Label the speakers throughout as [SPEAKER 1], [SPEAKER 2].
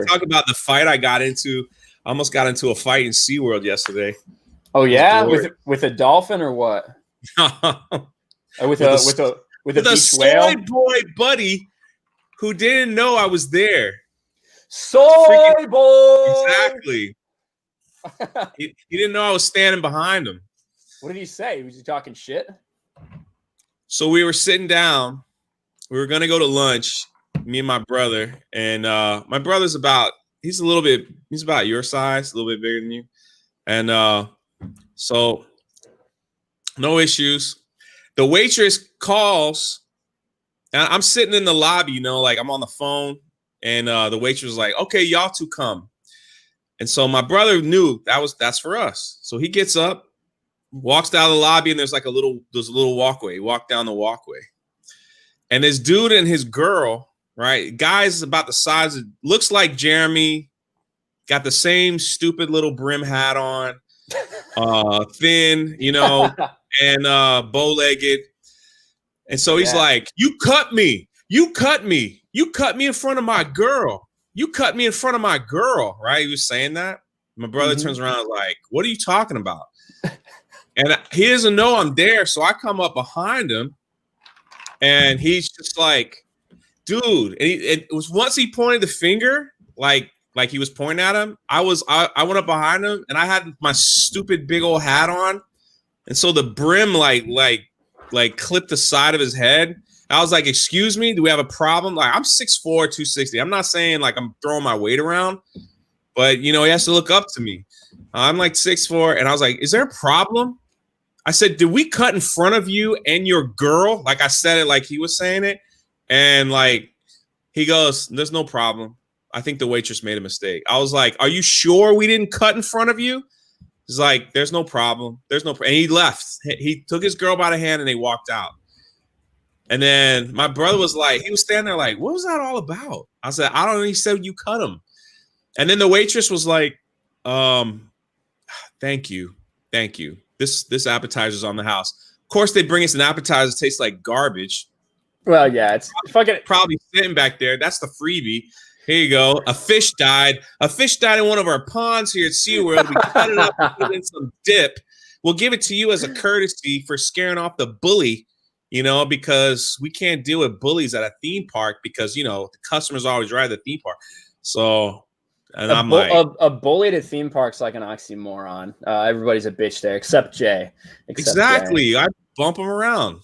[SPEAKER 1] Talk about the fight I got into. I almost got into a fight in SeaWorld yesterday.
[SPEAKER 2] Oh yeah, with a dolphin or what? with a beach whale?
[SPEAKER 1] Soy boy buddy who didn't know I was there.
[SPEAKER 2] Soy boy.
[SPEAKER 1] Exactly. he didn't know I was standing behind him.
[SPEAKER 2] What did he say? Was he talking shit? So
[SPEAKER 1] we were sitting down. We were gonna go to lunch. Me and my brother, and my brother's he's about your size, a little bit bigger than you. And so no issues. The waitress calls, and I'm sitting in the lobby, like I'm on the phone, and the waitress was like, okay, y'all two come. And so my brother knew that's for us. So he gets up, walks down the lobby, and there's a little walkway. He walked down the walkway. And this dude and his girl, right? Guy's about the size of, looks like Jeremy, got the same stupid little brim hat on, thin, and bow-legged. And so he's like, you cut me in front of my girl. You cut me in front of my girl, right? He was saying that. My brother turns around like, what are you talking about? And he doesn't know I'm there. So I come up behind him and he's just like, dude. And it was once he pointed the finger, like he was pointing at him. I went up behind him and I had my stupid big old hat on. And so the brim like clipped the side of his head. I was like, excuse me, do we have a problem? Like, I'm 6'4", 260. I'm not saying like I'm throwing my weight around, but he has to look up to me. I'm like 6'4", and I was like, is there a problem? I said, did we cut in front of you and your girl? Like I said it like he was saying it. And like he goes, there's no problem. I think the waitress made a mistake. I was like, are you sure we didn't cut in front of you? He's like, there's no problem. And he left. He took his girl by the hand and they walked out. And then my brother was like, he was standing there like, what was that all about? I said, I don't know. He said, you cut him. And then the waitress was like, thank you. This appetizer's on the house. Of course, they bring us an appetizer that tastes like garbage.
[SPEAKER 2] Well, yeah, it's
[SPEAKER 1] probably sitting back there. That's the freebie. Here you go. A fish died. In one of our ponds here at SeaWorld. We cut it up and put it in some dip. We'll give it to you as a courtesy for scaring off the bully, because we can't deal with bullies at a theme park because, the customers always ride the theme park. So, and I'm like,
[SPEAKER 2] a bully at a theme park's like an oxymoron. Everybody's a bitch there, except Jay.
[SPEAKER 1] Exactly. I bump him around.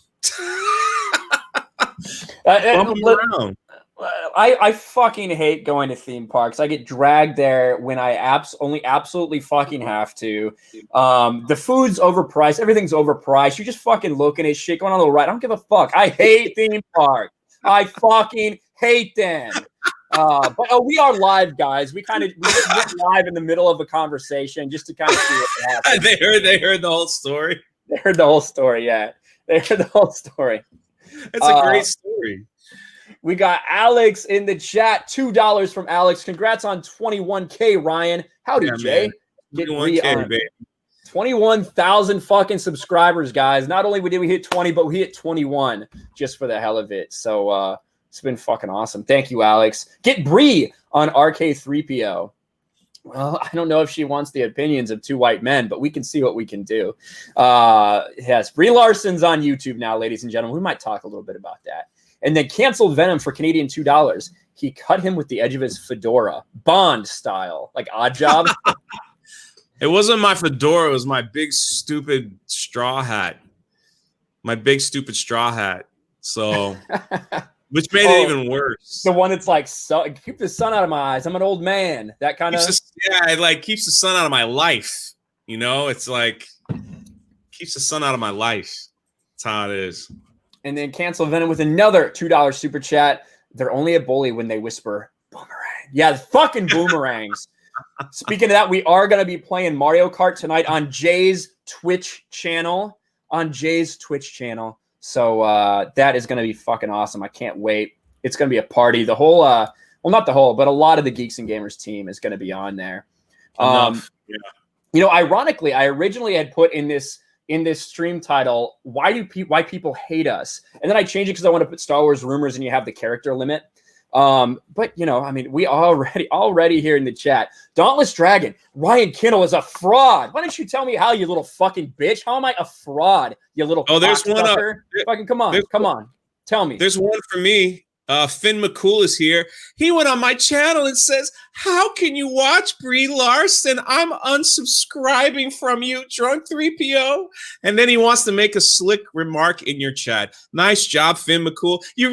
[SPEAKER 2] I fucking hate going to theme parks. I get dragged there when I only absolutely fucking have to. The food's overpriced. Everything's overpriced. You're just fucking looking at shit, going on a little ride. I don't give a fuck. I hate theme parks. I fucking hate them. But we are live, guys. We went live in the middle of a conversation just to kind of see what happens.
[SPEAKER 1] They heard the whole story.
[SPEAKER 2] They heard the whole story, yeah. They heard the whole story.
[SPEAKER 1] It's a great story.
[SPEAKER 2] We got Alex in the chat. $2 from Alex. Congrats on 21K, Ryan. Howdy, Jay.
[SPEAKER 1] 21K, baby.
[SPEAKER 2] 21,000 fucking subscribers, guys. Not only did we hit 20, but we hit 21 just for the hell of it. So it's been fucking awesome. Thank you, Alex. Get Bree on RK3PO. Well, I don't know if she wants the opinions of two white men, but we can see what we can do. Yes, Brie Larson's on YouTube now, ladies and gentlemen. We might talk a little bit about that. And then canceled Venom for Canadian $2. He cut him with the edge of his fedora, Bond style, like Odd Job.
[SPEAKER 1] It wasn't my fedora. It was my big, stupid straw hat. So, which made it even worse.
[SPEAKER 2] The one that's like, keep the sun out of my eyes. I'm an old man. That kind of.
[SPEAKER 1] Yeah, it like keeps the sun out of my life. It's like keeps the sun out of my life. That's how it is.
[SPEAKER 2] And then cancel Venom with another $2 super chat. They're only a bully when they whisper boomerang. Yeah, fucking boomerangs. Speaking of that, we are going to be playing Mario Kart tonight on Jay's Twitch channel. So that is going to be fucking awesome. I can't wait. It's going to be a party. The whole, well, not the whole, but a lot of the Geeks and Gamers team is going to be on there. Ironically, I originally had put in this stream title, why people hate us? And then I changed it because I want to put Star Wars rumors and you have the character limit. But you know, I mean, we already here in the chat. Dauntless Dragon, Ryan Kinel is a fraud. Why don't you tell me how, you little fucking bitch? How am I a fraud, you little
[SPEAKER 1] there's one up.
[SPEAKER 2] Fucking come on. Tell me.
[SPEAKER 1] There's one for me. Finn McCool is here. He went on my channel and says, "How can you watch Brie Larson? I'm unsubscribing from you, Drunk 3PO." And then he wants to make a slick remark in your chat. Nice job, Finn McCool. You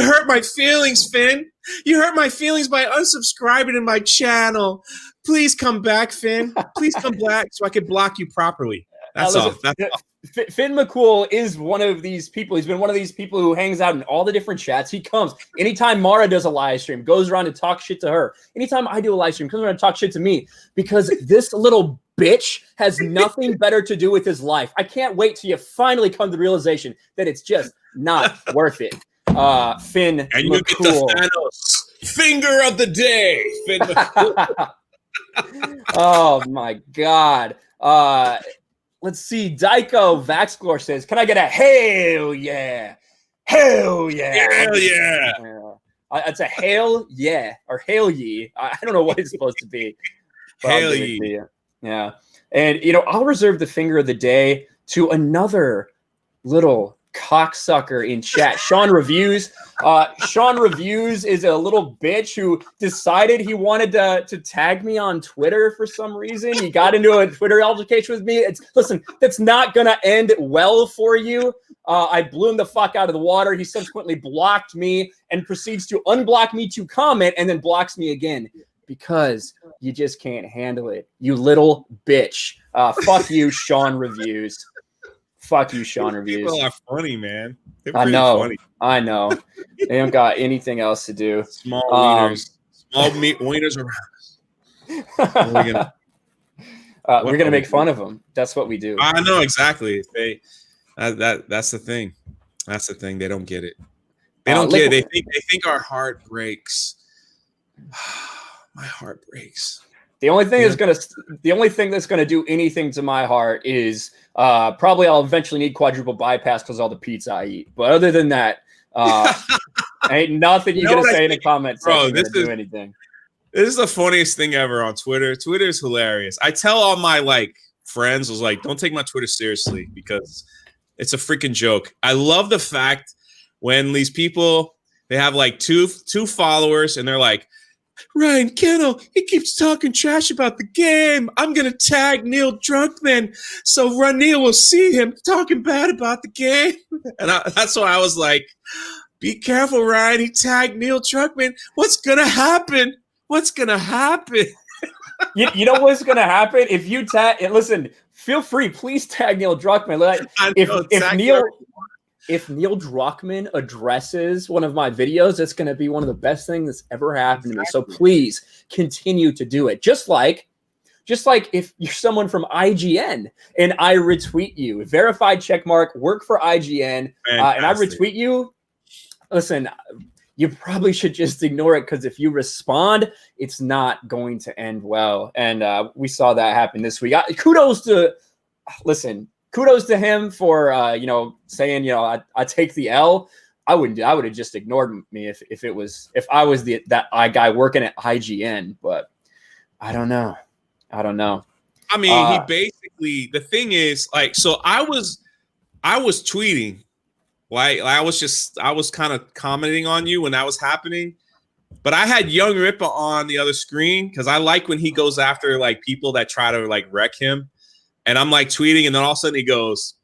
[SPEAKER 1] hurt my feelings, Finn. You hurt my feelings by unsubscribing to my channel. Please come back, Finn. Please come back so I can block you properly. That's all. That's all.
[SPEAKER 2] Finn McCool is one of these people. He's been one of these people who hangs out in all the different chats. He comes anytime Mara does a live stream, goes around and talks shit to her. Anytime I do a live stream, comes around and talks shit to me, because this little bitch has nothing better to do with his life. I can't wait till you finally come to the realization that it's just not worth it. Finn and you McCool. Get the
[SPEAKER 1] Thanos finger of the day, Finn McCool.
[SPEAKER 2] Oh my God. Let's see. Dyko Vaxglor says, "Can I get a hell yeah? Hell yeah.
[SPEAKER 1] Hell yeah."
[SPEAKER 2] It's a hail yeah or hail ye. I don't know what it's supposed to be.
[SPEAKER 1] Hail ye.
[SPEAKER 2] Yeah. And, you know, I'll reserve the finger of the day to another little cocksucker in chat. Sean Reviews. Sean Reviews is a little bitch who decided he wanted to tag me on Twitter for some reason. He got into a Twitter altercation with me. Listen, that's not gonna end well for you. I blew him the fuck out of the water. He subsequently blocked me and proceeds to unblock me to comment and then blocks me again because you just can't handle it. You little bitch. Fuck you, Sean Reviews. Fuck you, Sean Reviews.
[SPEAKER 1] People are funny, man.
[SPEAKER 2] I know. They don't got anything else to do.
[SPEAKER 1] Small wieners. Small wieners around.
[SPEAKER 2] We're gonna make fun of them. That's what we do.
[SPEAKER 1] I know exactly. That's the thing. That's the thing. They don't get it. They don't get it. They think our heart breaks. My heart breaks.
[SPEAKER 2] The only thing that's gonna do anything to my heart is probably I'll eventually need quadruple bypass because all the pizza I eat. But other than that, ain't nothing you're gonna say in the comments section to do anything.
[SPEAKER 1] This is the funniest thing ever on Twitter. Twitter is hilarious. I tell all my friends, was like, don't take my Twitter seriously because it's a freaking joke. I love the fact when these people, they have two followers and they're like, "Ryan Kinel, he keeps talking trash about the game. I'm going to tag Neil Druckmann so Neil will see him talking bad about the game." And that's why I was like, be careful, Ryan. He tagged Neil Druckmann. What's going to happen? What's going to happen?
[SPEAKER 2] You know what's going to happen? If you tag, and listen, feel free, please tag Neil Druckmann. If Neil Druckmann addresses one of my videos, it's going to be one of the best things that's ever happened to me. So please continue to do it. Just like if you're someone from IGN and I retweet you, verified checkmark, work for IGN, and I retweet you, listen, you probably should just ignore it because if you respond, it's not going to end well. And we saw that happen this week. Kudos to him for saying I take the L. I would have just ignored me if I was that guy working at IGN. But I don't know.
[SPEAKER 1] I mean, he basically, the thing is, so I was tweeting, I was kind of commenting on you when that was happening, but I had Young Rippa on the other screen because I like when he goes after people that try to wreck him. And I'm tweeting, and then all of a sudden he goes,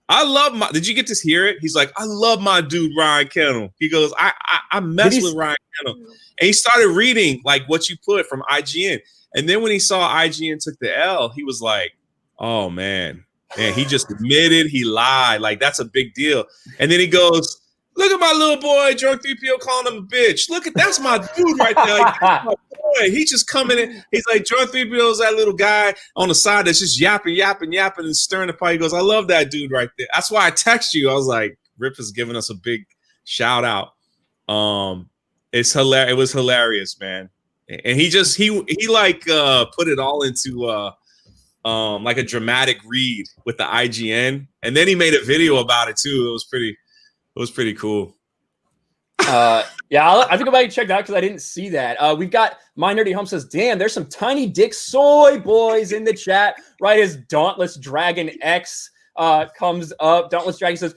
[SPEAKER 1] did you get to hear it? He's like, "I love my dude, Ryan Kinel." He goes, I mess with Ryan Kinel. And he started reading what you put from IGN. And then when he saw IGN took the L, he was like, "Oh man, he just admitted he lied. That's a big deal." And then he goes, "Look at my little boy, Drunk 3PO calling him a bitch. That's my dude right there. That's my boy. He just coming in. He's like, Drunk 3PO is that little guy on the side that's just yapping and stirring the pot." He goes, "I love that dude right there." That's why I text you. I was like, Rip is giving us a big shout out. It's hilarious. It was hilarious, man. And he put it all into a dramatic read with the IGN. And then he made a video about it too. It was pretty cool.
[SPEAKER 2] Yeah, I think about to check that out because I didn't see that. We've got My Nerdy Home says, damn, there's some tiny dick soy boys in the chat. Right as Dauntless Dragon X comes up. Dauntless Dragon says,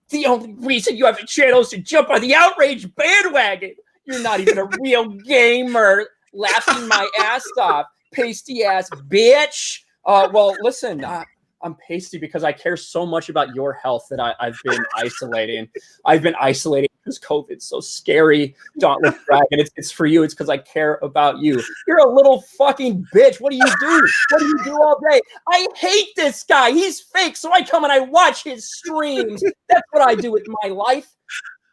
[SPEAKER 2] the only reason you have a channel is to jump on the outrage bandwagon. You're not even a real gamer. Laughing my ass off. Pasty ass bitch. Well, listen, I'm pasty because I care so much about your health that I've been isolating. I've been isolating because COVID's so scary. Dauntless Dragon, it's for you. It's because I care about you. You're a little fucking bitch. What do you do? What do you do all day? I hate this guy. He's fake, so I come and I watch his streams. That's what I do with my life.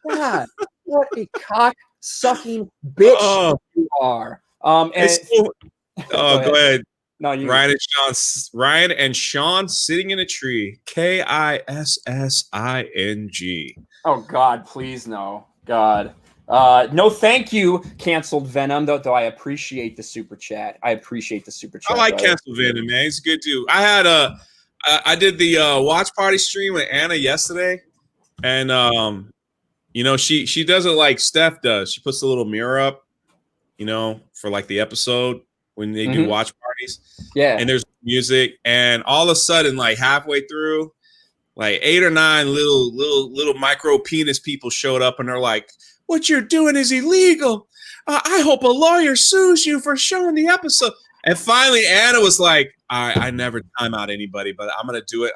[SPEAKER 2] God, what a cock-sucking bitch you are. Go
[SPEAKER 1] ahead.
[SPEAKER 2] No, you.
[SPEAKER 1] Ryan and Sean sitting in a tree. KISSING.
[SPEAKER 2] Oh God, please no. God. No, thank you, Canceled Venom, though I appreciate the super chat. I appreciate the super chat.
[SPEAKER 1] I like Canceled Venom, man. He's good too. I did the watch party stream with Anna yesterday, and you know, she does it like Steph does. She puts a little mirror up, you know, for like the episode when they do watch parties.
[SPEAKER 2] Yeah.
[SPEAKER 1] And there's music, and all of a sudden, like halfway through, like 8 or 9 little micro penis people showed up, and they're like, "What you're doing is illegal. I hope a lawyer sues you for showing the episode." And finally, Anna was like, I never time out anybody, but I'm gonna do it.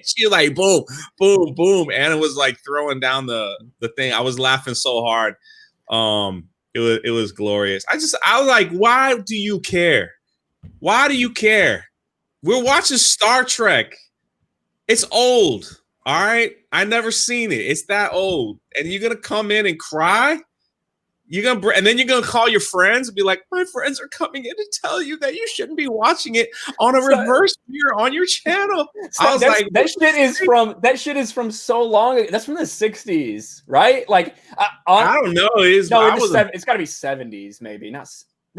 [SPEAKER 1] She like boom, boom, boom. Anna was like throwing down the thing. I was laughing so hard. It was glorious. I was like, why do you care? Why do you care? We're watching Star Trek. It's old. All right. I never seen it. It's that old. And you're gonna come in and cry? And then you're gonna call your friends and be like, my friends are coming in to tell you that you shouldn't be watching it on a reverse mirror on your channel. I was like,
[SPEAKER 2] that shit is from so long ago. That's from the 60s, right? Like
[SPEAKER 1] I don't know.
[SPEAKER 2] It's got to be 70s, maybe. No,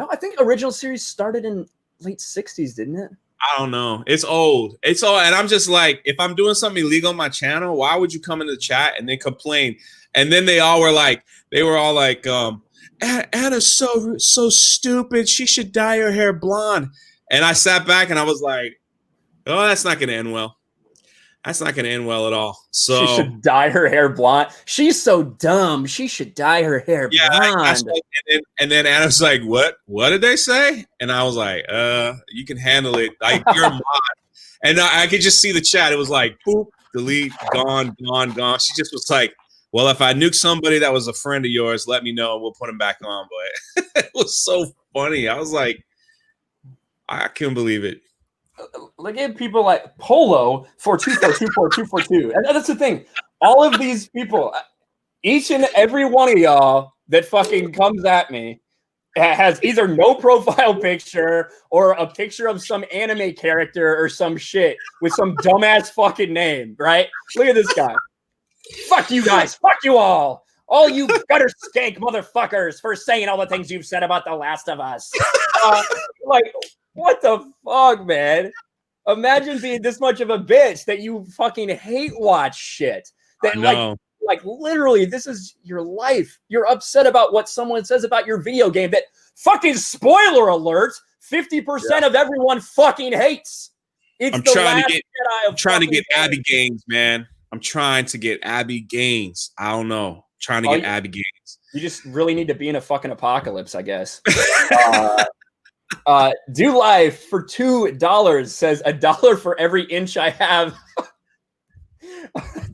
[SPEAKER 2] I think original series started in late 60s, didn't it?
[SPEAKER 1] I don't know. It's old. And I'm just like, if I'm doing something illegal on my channel, why would you come into the chat and then complain? And then they were all like, Anna's so stupid. She should dye her hair blonde. And I sat back and I was like, oh, that's not going to end well. That's not going to end well at all. So
[SPEAKER 2] she should dye her hair blonde. She's so dumb. She should dye her hair blonde.
[SPEAKER 1] And then Anna's like, what? What did they say? And I was like, you can handle it. Like, you're a mod. And I could just see the chat. It was like, boop, delete, gone. She just was like, well, if I nuke somebody that was a friend of yours, let me know and we'll put him back on. But it was so funny. I was like, I couldn't believe it.
[SPEAKER 2] Look at people like Polo 424242242. And that's the thing. All of these people, each and every one of y'all that fucking comes at me has either no profile picture or a picture of some anime character or some shit with some dumbass fucking name, right? Look at this guy. Fuck you guys. Fuck you all. All you gutter skank motherfuckers for saying all the things you've said about The Last of Us. Like, what the fuck, man? Imagine being this much of a bitch that you fucking hate watch shit. That like literally, this is your life. You're upset about what someone says about your video game that fucking spoiler alert, 50% of everyone fucking hates. It's
[SPEAKER 1] I'm trying to get Abby Gaines, man. I'm trying to get Abby Gaines. I don't know. Trying to get Abby Gaines.
[SPEAKER 2] You just really need to be in a fucking apocalypse, I guess. Do Life for $2 says $1 for every inch I have.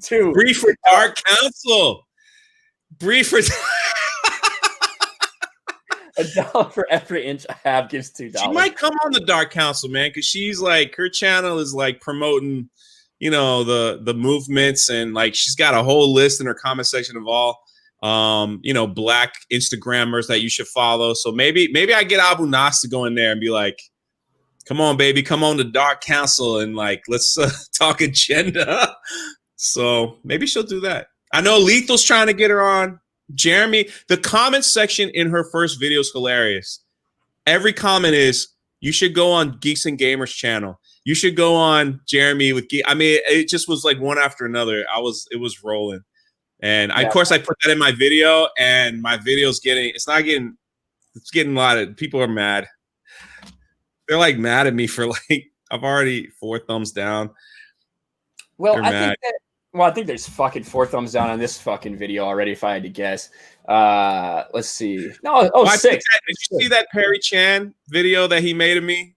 [SPEAKER 2] Two.
[SPEAKER 1] Brief for Dark Council. Brief for
[SPEAKER 2] $1 for every inch I have gives $2.
[SPEAKER 1] She might come on the Dark Council, man, because she's like, her channel is like promoting, you know, the movements, and like she's got a whole list in her comment section of all you know, black Instagrammers that you should follow. So maybe I get Abu Nas to go in there and be like, come on, baby, come on to Dark Council and like, let's talk agenda. So maybe she'll do that. I know Lethal's trying to get her on. Jeremy, the comment section in her first video is hilarious. Every comment is, you should go on Geeks and Gamers channel. You should go on Jeremy with Geek. I mean, it just was like one after another. It was rolling. And of course, I put that in my video, and my video's it's getting a lot of people are mad. They're like mad at me for like, I've already 4 thumbs down.
[SPEAKER 2] Well, I think there's fucking 4 thumbs down on this fucking video already, if I had to guess. Let's see. No, 6.
[SPEAKER 1] Did you see that Perry Chan video that he made of me?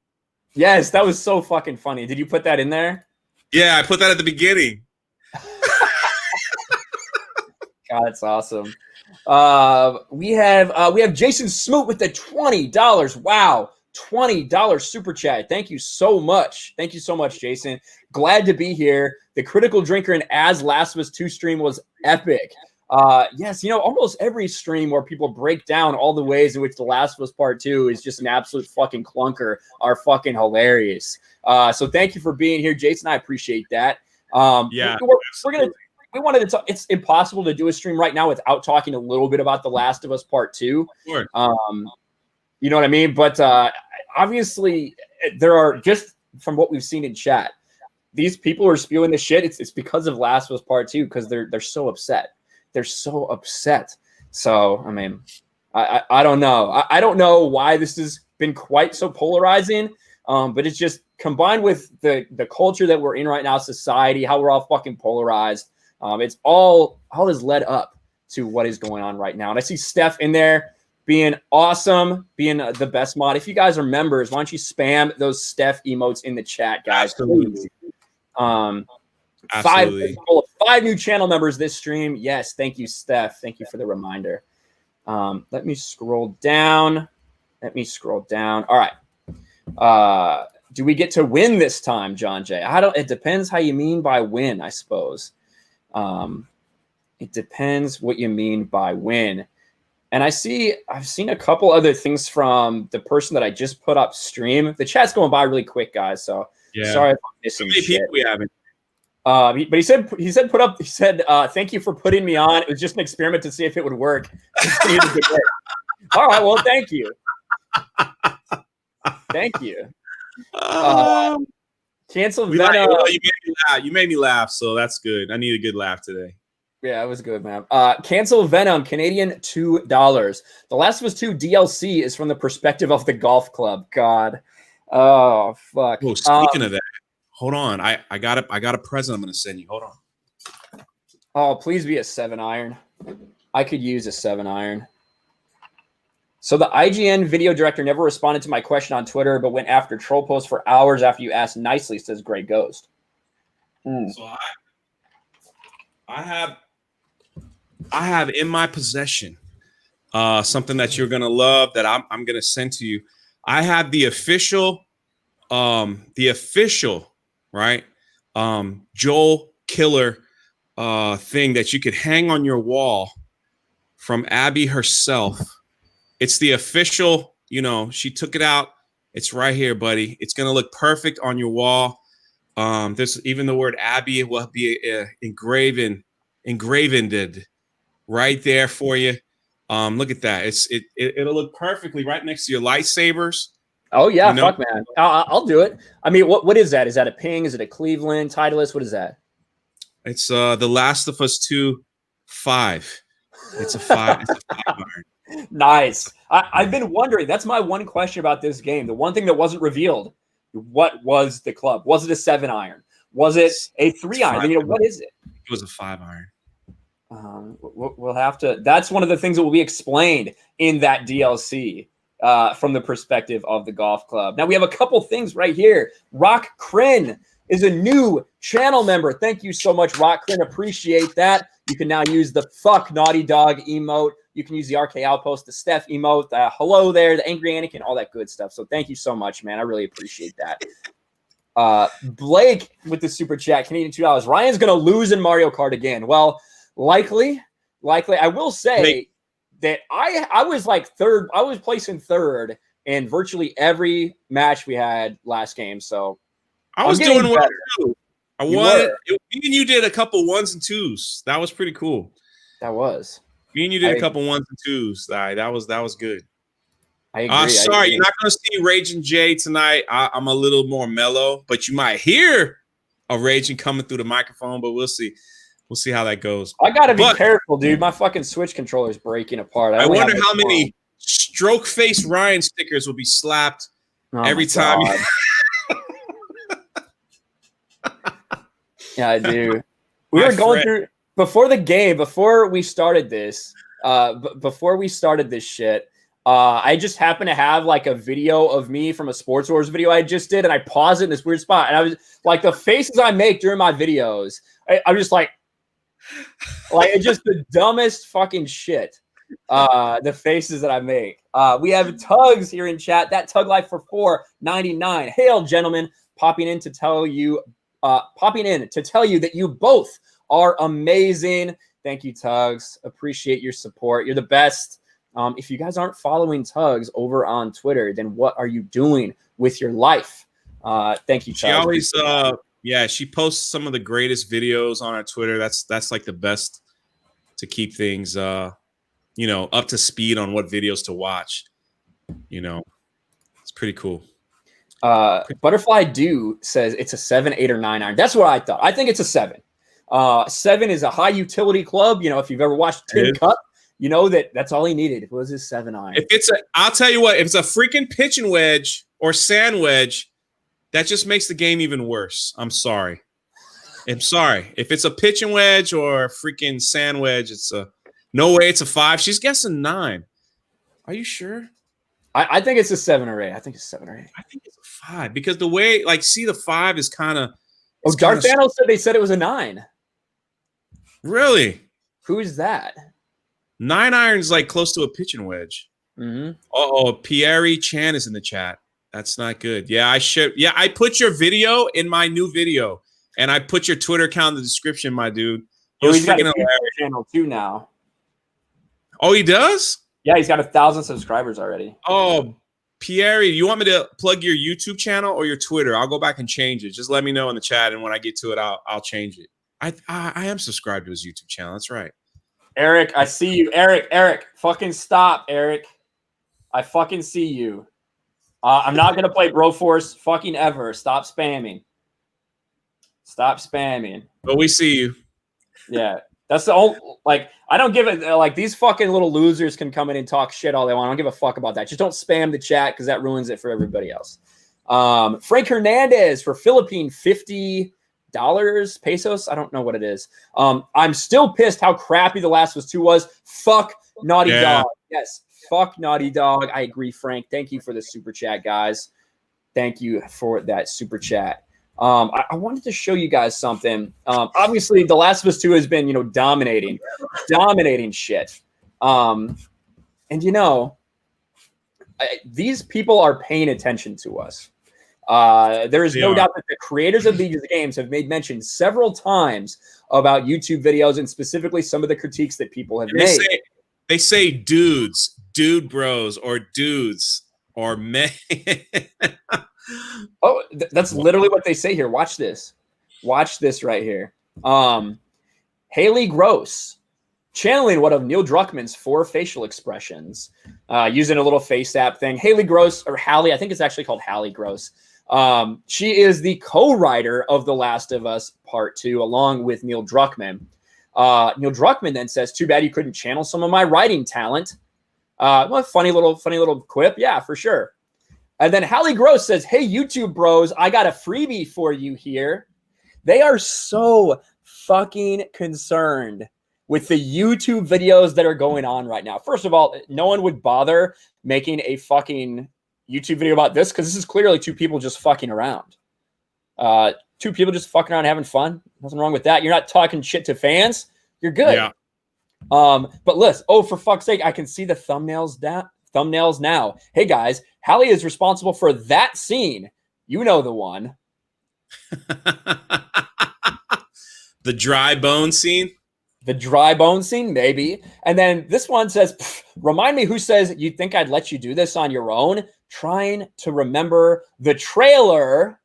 [SPEAKER 2] Yes, that was so fucking funny. Did you put that in there?
[SPEAKER 1] Yeah, I put that at the beginning.
[SPEAKER 2] God, that's awesome. We have Jason Smoot with the $20. Wow. $20 super chat. Thank you so much. Thank you so much, Jason. Glad to be here. The Critical Drinker and As Last of Us 2 stream was epic. Yes, almost every stream where people break down all the ways in which The Last of Us Part 2 is just an absolute fucking clunker are fucking hilarious. So thank you for being here, Jason. I appreciate that.
[SPEAKER 1] Yeah,
[SPEAKER 2] we wanted to talk. It's impossible to do a stream right now without talking a little bit about The Last of Us Part 2.
[SPEAKER 1] Sure.
[SPEAKER 2] You know what I mean? But obviously, there are, just from what we've seen in chat, these people are spewing the shit. It's because of Last of Us Part 2 because they're so upset. They're so upset. So, I mean, I don't know. I don't know why this has been quite so polarizing, but it's just combined with the culture that we're in right now, society, how we're all fucking polarized. It's all has led up to what is going on right now. And I see Steph in there being awesome, being the best mod. If you guys are members, why don't you spam those Steph emotes in the chat, guys?
[SPEAKER 1] Absolutely.
[SPEAKER 2] Please. 5 new channel members this stream. Yes, thank you, Steph. Thank you for the reminder. Let me scroll down. All right. Do we get to win this time, John Jay? It depends how you mean by win, I suppose. It depends what you mean by win. And I've seen a couple other things from the person that I just put up stream. The chat's going by really quick, guys. So sorry if I'm missing
[SPEAKER 1] shit. People we haven't.
[SPEAKER 2] But he said thank you for putting me on. It was just an experiment to see if it would work. All right, well, thank you. Thank you. Cancel Venom.
[SPEAKER 1] You made me laugh, so that's good. I need a good laugh today.
[SPEAKER 2] Yeah, it was good, man. Cancel Venom, Canadian $2. The Last of Us 2 DLC is from the perspective of the golf club. God. Oh, fuck.
[SPEAKER 1] Oh, speaking of that, hold on. I got a present I'm gonna send you. Hold on.
[SPEAKER 2] Oh, please be a 7-iron. I could use a 7-iron. So the IGN video director never responded to my question on Twitter, but went after troll posts for hours after you asked nicely, says Grey Ghost.
[SPEAKER 1] So I have in my possession something that you're gonna love that I'm gonna send to you. I have the official right Joel Killer thing that you could hang on your wall from Abby herself. It's the official, she took it out. It's right here, buddy. It's gonna look perfect on your wall. There's even the word Abby will be engraven right there for you. Look at that. It'll look perfectly right next to your lightsabers.
[SPEAKER 2] Oh yeah, fuck man. I'll do it. I mean, what is that? Is that a ping? Is it a Cleveland Titleist? What is that?
[SPEAKER 1] It's The Last of Us 2 5. It's a 5. It's a 5 iron.
[SPEAKER 2] Nice. I've been wondering. That's my one question about this game. The one thing that wasn't revealed. What was the club? Was it a 7-iron? Was it a 3-iron? What is it?
[SPEAKER 1] It was a 5-iron.
[SPEAKER 2] We'll have to. That's one of the things that will be explained in that DLC from the perspective of the golf club. Now we have a couple things right here. Rock Crin is a new channel member. Thank you so much, Rock Crin. Appreciate that. You can now use the fuck Naughty Dog emote. You can use the RK Outpost, the Steph emote, the hello there, the Angry Anakin, all that good stuff. So thank you so much, man. I really appreciate that. Blake with the super chat, Canadian $2. Ryan's gonna lose in Mario Kart again. Well, likely. I will say that I was like third. I was placing third in virtually every match we had last game. So
[SPEAKER 1] I was doing well too. I won. Me and you did a couple 1s and 2s. That was pretty cool.
[SPEAKER 2] That was.
[SPEAKER 1] Me and you did a couple 1s and 2s. That was good.
[SPEAKER 2] I agree.
[SPEAKER 1] Sorry, you're not going to see Raging Jay tonight. I'm a little more mellow, but you might hear a Raging coming through the microphone. But we'll see. We'll see how that goes.
[SPEAKER 2] I gotta be careful, dude. My fucking Switch controller is breaking apart.
[SPEAKER 1] I wonder how many stroke face Ryan stickers will be slapped every time.
[SPEAKER 2] Yeah, I do. We were going through before the game, before we started this shit. I just happened to have like a video of me from a Sports Wars video I just did, and I paused it in this weird spot, and I was like, the faces I make during my videos, I'm just like it's just the dumbest fucking shit. The faces that I make. We have Tugs here in chat. That Tug Life for $4.99. Hail, gentlemen, popping in to tell you that you both are amazing. Thank you, Tugs. Appreciate your support. You're the best. If you guys aren't following Tugs over on Twitter, then what are you doing with your life? Thank you, Tugs.
[SPEAKER 1] She always, she posts some of the greatest videos on our Twitter. That's like the best to keep things, up to speed on what videos to watch. It's pretty cool.
[SPEAKER 2] Butterfly Dew says it's a 7, 8, or 9 iron. That's what I thought. I think it's a 7. 7 is a high utility club. If you've ever watched Tin Cup, you know that's all he needed. It was his 7 iron.
[SPEAKER 1] I'll tell you what, if it's a freaking pitching wedge or sand wedge, that just makes the game even worse. I'm sorry. If it's a pitching wedge or a freaking sand wedge, no way it's a 5. She's guessing 9. Are you sure?
[SPEAKER 2] I think it's a 7 or 8. I think it's 7 or 8.
[SPEAKER 1] I think it's a 5 because the way, the 5 is kind of.
[SPEAKER 2] Oh, Darth Vader said it was a 9.
[SPEAKER 1] Really?
[SPEAKER 2] Who is that?
[SPEAKER 1] 9 iron's like close to a pitching wedge.
[SPEAKER 2] Mm-hmm.
[SPEAKER 1] Pierre Chan is in the chat. That's not good. Yeah, I put your video in my new video, and I put your Twitter account in the description, my dude.
[SPEAKER 2] He's got a YouTube channel too now.
[SPEAKER 1] Oh, he does?
[SPEAKER 2] Yeah, he's got 1,000 subscribers already.
[SPEAKER 1] Oh, Pierre, you want me to plug your YouTube channel or your Twitter? I'll go back and change it. Just let me know in the chat, and when I get to it, I'll change it. I am subscribed to his YouTube channel. That's right.
[SPEAKER 2] Eric, I see you. Eric, fucking stop, Eric. I fucking see you. I'm not going to play Broforce fucking ever. Stop spamming.
[SPEAKER 1] But we see you.
[SPEAKER 2] Yeah. That's the only, I don't give it, these fucking little losers can come in and talk shit all they want. I don't give a fuck about that. Just don't spam the chat because that ruins it for everybody else. Frank Hernandez for Philippine, $50 pesos. I don't know what it is. I'm still pissed how crappy The Last of Us 2 was. Fuck Naughty Dog. Yes. Fuck Naughty Dog. I agree, Frank. Thank you for the super chat, guys. Thank you for that super chat. I wanted to show you guys something. Obviously, The Last of Us 2 has been, dominating shit. These people are paying attention to us. There is no doubt that the creators of these games have made mention several times about YouTube videos and specifically some of the critiques that people have made.
[SPEAKER 1] They say dudes, dude bros, or dudes, or men.
[SPEAKER 2] Oh, that's literally what they say here. Watch this. Watch this right here. Haley Gross, channeling one of Neil Druckmann's 4 facial expressions, using a little face app thing. Haley Gross, or Hallie, I think it's actually called Hallie Gross. She is the co-writer of The Last of Us Part 2, along with Neil Druckmann. Neil Druckmann then says, "Too bad you couldn't channel some of my writing talent." Well, funny little quip. Yeah, for sure. And then Hallie Gross says, "Hey, YouTube bros, I got a freebie for you here." They are so fucking concerned with the YouTube videos that are going on right now. First of all, no one would bother making a fucking YouTube video about this because this is clearly 2 people just fucking around. 2 people just fucking around having fun. Nothing wrong with that. You're not talking shit to fans. You're good.
[SPEAKER 1] Yeah.
[SPEAKER 2] But listen, for fuck's sake, I can see the thumbnails now. Hey guys, Hallie is responsible for that scene. You know the one.
[SPEAKER 1] The dry bone scene?
[SPEAKER 2] The dry bone scene, maybe. And then this one says, "Remind me who says you'd think I'd let you do this on your own?" Trying to remember the trailer,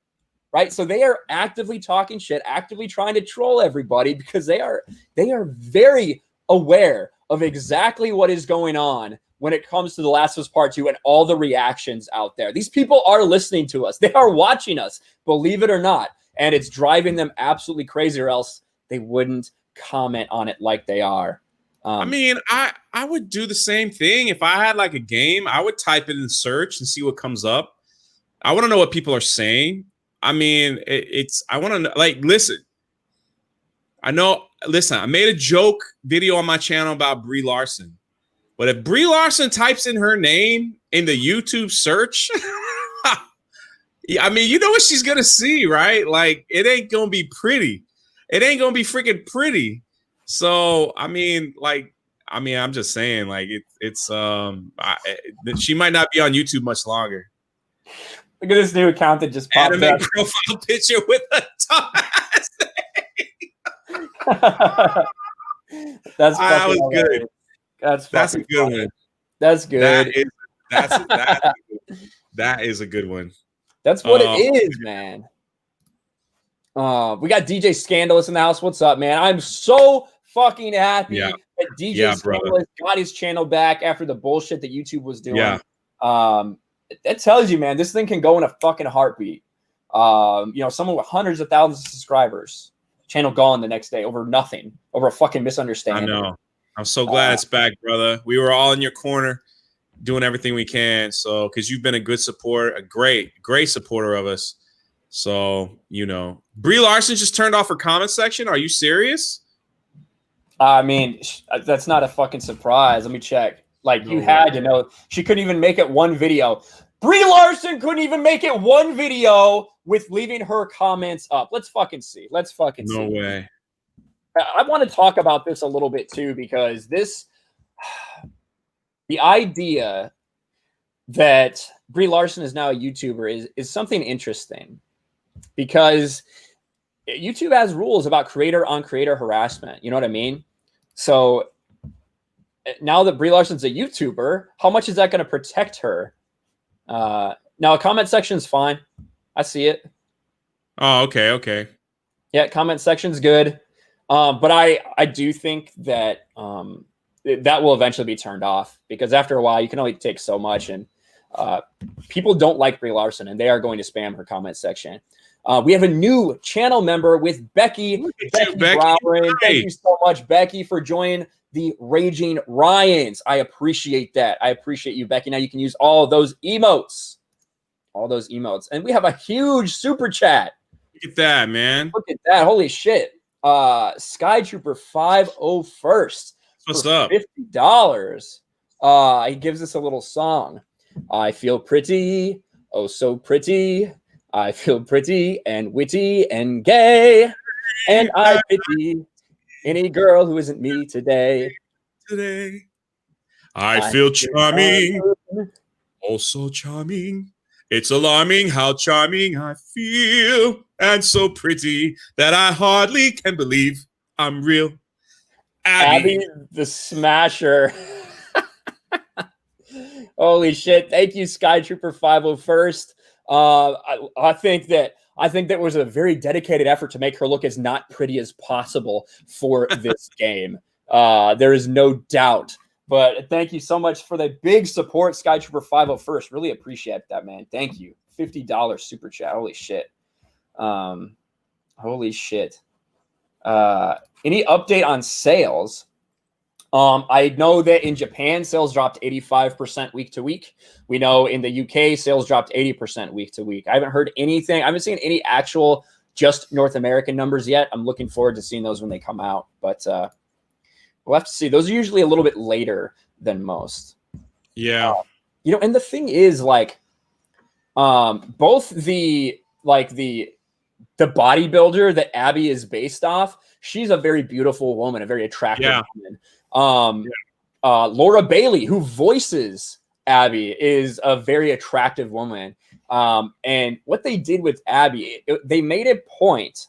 [SPEAKER 2] right? So they are actively talking shit, actively trying to troll everybody because they are very aware of exactly what is going on when it comes to The Last of Us Part 2 and all the reactions out there. These people are listening to us. They are watching us, believe it or not. And it's driving them absolutely crazy, or else they wouldn't comment on it like they are.
[SPEAKER 1] I mean, I would do the same thing. If I had like a game, I would type it in search and see what comes up. I want to know what people are saying. I mean, I want to know, like, listen, I made a joke video on my channel about Brie Larson. But if Brie Larson types in her name in the YouTube search, I mean, you know what she's going to see, right? Like, it ain't going to be pretty. It ain't going to be freaking pretty. So, I mean, I'm just saying, like, she might not be on YouTube much longer.
[SPEAKER 2] Look at this new account that just popped
[SPEAKER 1] Anime
[SPEAKER 2] up.
[SPEAKER 1] profile picture with a top.
[SPEAKER 2] That's
[SPEAKER 1] that was good. That's a good one.
[SPEAKER 2] That's good.
[SPEAKER 1] That is a good one.
[SPEAKER 2] That's what it is, man. We got DJ Scandalous in the house. What's up, man? I'm so fucking happy that DJ Scandalous got his channel back after the bullshit that YouTube was doing.
[SPEAKER 1] Yeah.
[SPEAKER 2] That tells you, man, this thing can go in a fucking heartbeat. Someone with hundreds of thousands of subscribers, channel gone the next day over nothing, over a fucking misunderstanding.
[SPEAKER 1] I know. I'm so glad it's back, brother. We were all in your corner doing everything we can. So, because you've been a good support, a great supporter of us. So, Brie Larson just turned off her comment section. Are you serious?
[SPEAKER 2] I mean, that's not a fucking surprise. Let me check. Like, you had to know. She couldn't even make it one video. Brie Larson couldn't even make it one video with leaving her comments up. Let's fucking see.
[SPEAKER 1] No way.
[SPEAKER 2] I want to talk about this a little bit too, because the idea that Brie Larson is now a YouTuber is something interesting, because YouTube has rules about creator-on-creator harassment. You know what I mean? So now that Brie Larson's a YouTuber, how much is that going to protect her? Now, a comment section's fine. I see it.
[SPEAKER 1] Oh, okay.
[SPEAKER 2] Yeah, comment section's good. But I do think that that will eventually be turned off, because after a while you can only take so much, and people don't like Brie Larson, and they are going to spam her comment section. We have a new channel member with Becky Brown. Thank you so much, Becky, for joining the Raging Ryans. I appreciate that. I appreciate you, Becky. Now you can use all of those emotes. And we have a huge super chat.
[SPEAKER 1] Look at that, man.
[SPEAKER 2] Look at that. Holy shit. Sky Trooper 501st.
[SPEAKER 1] What's up?
[SPEAKER 2] $50. He gives us a little song. I feel pretty, oh so pretty. I feel pretty and witty and gay, and I pity any girl who isn't me today.
[SPEAKER 1] I feel charming, oh so charming. It's alarming how charming I feel, and so pretty that I hardly can believe I'm real.
[SPEAKER 2] Abby the Smasher. Holy shit. Thank you, Sky Trooper 501st. I think that was a very dedicated effort to make her look as not pretty as possible for this game. There is no doubt. But thank you so much for the big support, Sky Trooper 501st. Really appreciate that, man. Thank you. $50 super chat. Holy shit. Holy shit. Any update on sales? I know that in Japan, sales dropped 85% week to week. We know in the UK, sales dropped 80% week to week. I haven't heard anything. I haven't seen any actual just North American numbers yet. I'm looking forward to seeing those when they come out. But we'll have to see. Those are usually a little bit later than most.
[SPEAKER 1] Yeah.
[SPEAKER 2] And the thing is, like, both the bodybuilder that Abby is based off, she's a very beautiful woman, a very attractive woman. Laura Bailey, who voices Abby, is a very attractive woman. And what they did with Abby, they made a point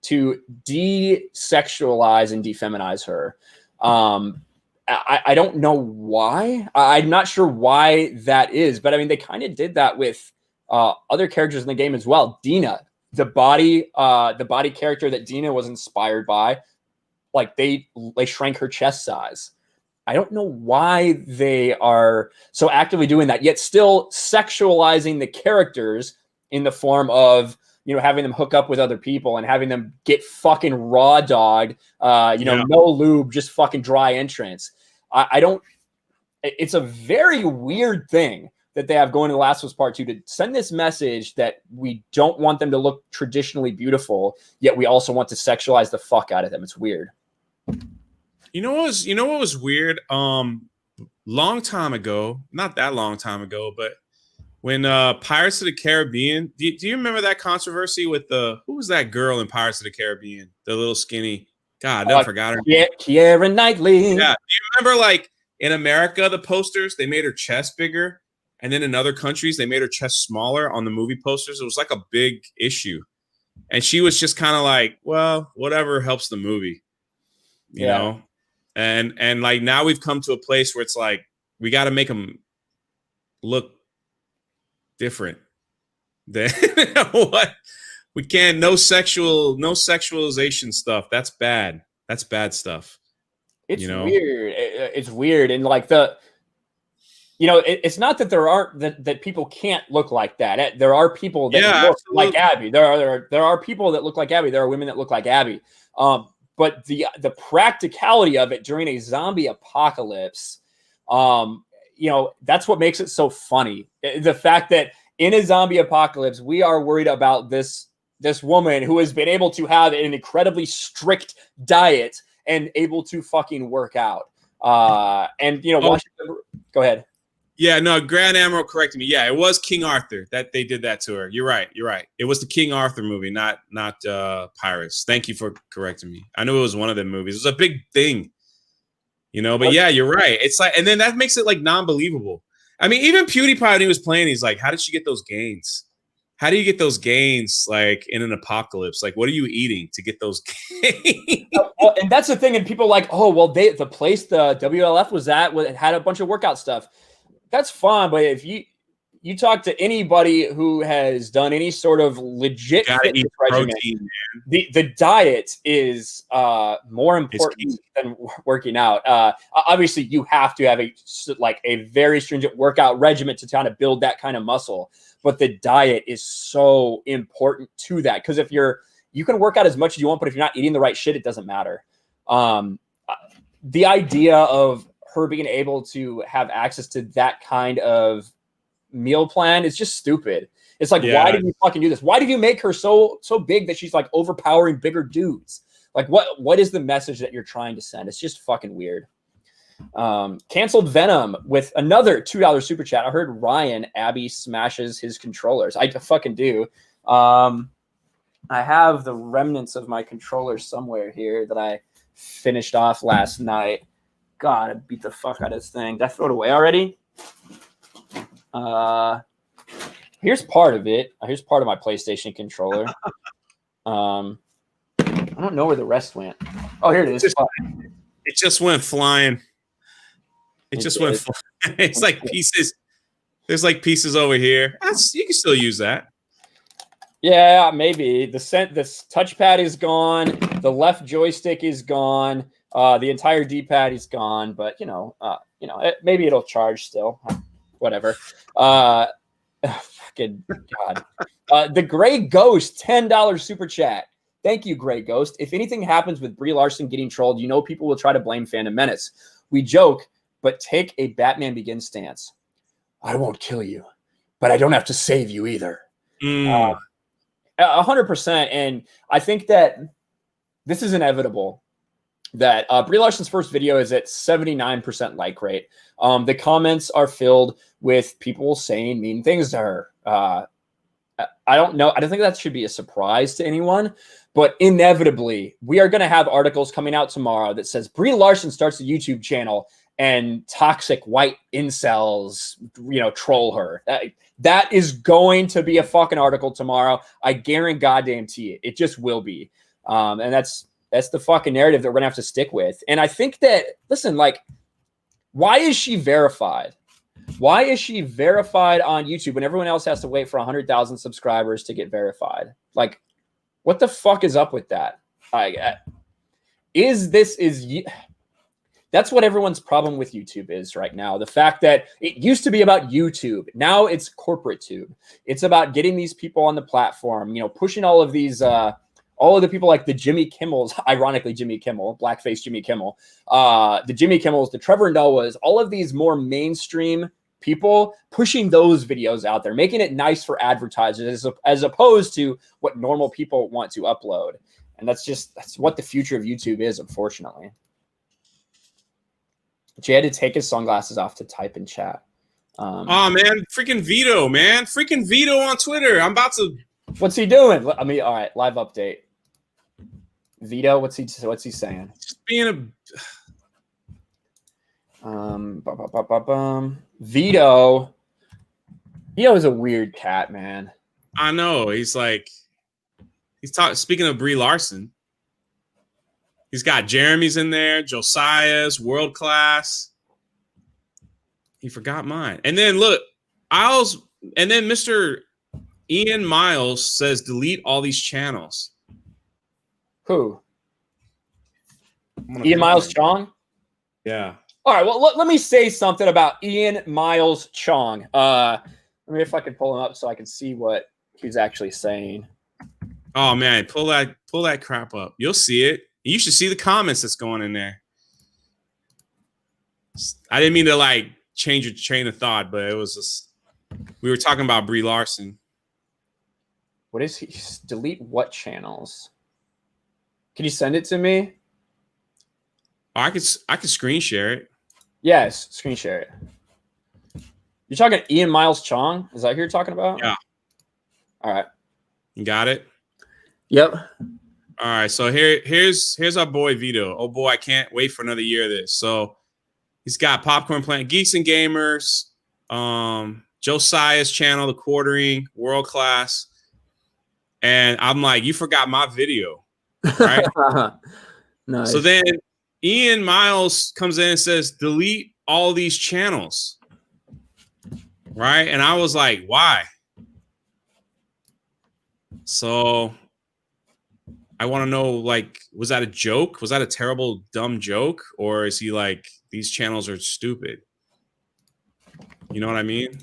[SPEAKER 2] to desexualize and defeminize her. I don't know why. I'm not sure why that is, but I mean, they kind of did that with other characters in the game as well. Dina, the body character that Dina was inspired by, like they shrank her chest size. I don't know why they are so actively doing that, yet still sexualizing the characters in the form of, having them hook up with other people and having them get fucking raw dogged, no lube, just fucking dry entrance. I don't, it's a very weird thing that they have going to The Last of Us Part 2 to send this message that we don't want them to look traditionally beautiful, yet we also want to sexualize the fuck out of them. It's weird.
[SPEAKER 1] You know what was weird? Long time ago, not that long time ago, but when Pirates of the Caribbean, do you remember that controversy with who was that girl in Pirates of the Caribbean? The little skinny, God, I forgot her name.
[SPEAKER 2] Keira Knightley.
[SPEAKER 1] Yeah, do you remember like in America, the posters, they made her chest bigger. And then in other countries, they made her chest smaller on the movie posters. It was like a big issue. And she was just kind of like, well, whatever helps the movie, you know? And like now we've come to a place where it's like, we got to make them look different than what we can't. No sexualization stuff. That's bad. That's bad stuff.
[SPEAKER 2] It's weird. It's weird. And like it's not that there aren't that people can't look like that. There are people that look like Abby. There are people that look like Abby. There are women that look like Abby. But the practicality of it during a zombie apocalypse, that's what makes it so funny. The fact that in a zombie apocalypse, we are worried about this woman who has been able to have an incredibly strict diet and able to fucking work out. Go ahead.
[SPEAKER 1] Yeah, no, Grand Admiral corrected me. Yeah, it was King Arthur that they did that to her. You're right. It was the King Arthur movie, not Pirates. Thank you for correcting me. I knew it was one of them movies. It was a big thing, but yeah, you're right. It's like, and then that makes it like non-believable. I mean, even PewDiePie, when he was playing, he's like, how did she get those gains? How do you get those gains like in an apocalypse? Like, what are you eating to get those gains?
[SPEAKER 2] Well, and that's the thing. And people are like, oh, well, the place the WLF was at had a bunch of workout stuff. That's fine, but if you talk to anybody who has done any sort of legit fitness regimen, the diet is more important than working out. Obviously, you have to have a very stringent workout regimen to kind of build that kind of muscle. But the diet is so important to that, because if you can work out as much as you want, but if you're not eating the right shit, it doesn't matter. The idea of her being able to have access to that kind of meal plan is just stupid. It's like, why did you fucking do this? Why did you make her so big that she's like overpowering bigger dudes? Like, what is the message that you're trying to send? It's just fucking weird. Canceled Venom with another $2 super chat. I heard Ryan, Abby smashes his controllers. I fucking do. I have the remnants of my controller somewhere here that I finished off last night. God, I beat the fuck out of this thing. Did I throw it away already? Here's part of it. Here's part of my PlayStation controller. I don't know where the rest went. Oh, here it is.
[SPEAKER 1] It just went flying. It just went flying. It's like pieces. There's like pieces over here. You can still use that.
[SPEAKER 2] Yeah, maybe. This touchpad is gone. The left joystick is gone. The entire D-pad is gone, but maybe it'll charge still. Whatever. Fucking God. The Gray Ghost, $10 super chat. Thank you, Gray Ghost. If anything happens with Brie Larson getting trolled, people will try to blame Phantom Menace. We joke, but take a Batman Begins stance. I won't kill you, but I don't have to save you either. 100%. And I think that this is inevitable. That Brie Larson's first video is at 79% like rate. The comments are filled with people saying mean things to her. I don't know. I don't think that should be a surprise to anyone, but inevitably we are going to have articles coming out tomorrow that says Brie Larson starts a YouTube channel and toxic white incels, troll her. That is going to be a fucking article tomorrow. I guarantee it. It just will be. And that's the fucking narrative that we're going to have to stick with. And I think that, listen, why is she verified? Why is she verified on YouTube when everyone else has to wait for 100,000 subscribers to get verified? What the fuck is up with that? That's what everyone's problem with YouTube is right now. The fact that it used to be about YouTube. Now it's corporate tube. It's about getting these people on the platform, you know, pushing all of these, all of the people like the Jimmy Kimmels, ironically, Jimmy Kimmel, blackface Jimmy Kimmel, the Jimmy Kimmels, the Trevor Noahs, all of these more mainstream people pushing those videos out there, making it nice for advertisers as opposed to what normal people want to upload. And that's what the future of YouTube is, unfortunately. Jay had to take his sunglasses off to type in chat.
[SPEAKER 1] Oh man, freaking Vito, man. Freaking Vito on Twitter. I'm about to.
[SPEAKER 2] What's he doing? I mean, all right, live update. Vito, what's he saying?
[SPEAKER 1] Just being
[SPEAKER 2] a Vito is a weird cat, man.
[SPEAKER 1] I know. He's talking. Speaking of Brie Larson, he's got Jeremy's in there, Josiah's, World Class. He forgot mine. And then look, and then Mr. Ian Miles says delete all these channels.
[SPEAKER 2] Who? Ian Miles Chong?
[SPEAKER 1] Yeah.
[SPEAKER 2] All right, well, let me say something about Ian Miles Chong. Let me if I can pull him up so I can see what he's actually saying.
[SPEAKER 1] Oh man, pull that crap up. You'll see it. You should see the comments that's going in there. I didn't mean to like change your train of thought, but it was just we were talking about Brie Larson.
[SPEAKER 2] What is he? Delete what channels? Can you send it to me?
[SPEAKER 1] Oh, I could screen share it.
[SPEAKER 2] Yes, screen share it. You're talking Ian Miles Chong? Is that who you're talking about?
[SPEAKER 1] Yeah.
[SPEAKER 2] All right.
[SPEAKER 1] You got it?
[SPEAKER 2] Yep.
[SPEAKER 1] All right. So here's our boy Vito. Oh boy, I can't wait for another year of this. So he's got Popcorn Plant, Geeks and Gamers, Josiah's channel, The Quartering, World Class. And I'm like, you forgot my video. Right?
[SPEAKER 2] Nice.
[SPEAKER 1] So then Ian Miles comes in and says, delete all these channels. Right? And I was like, why? So I want to know, like, was that a joke? Was that a terrible, dumb joke? Or is he like, these channels are stupid? You know what I mean?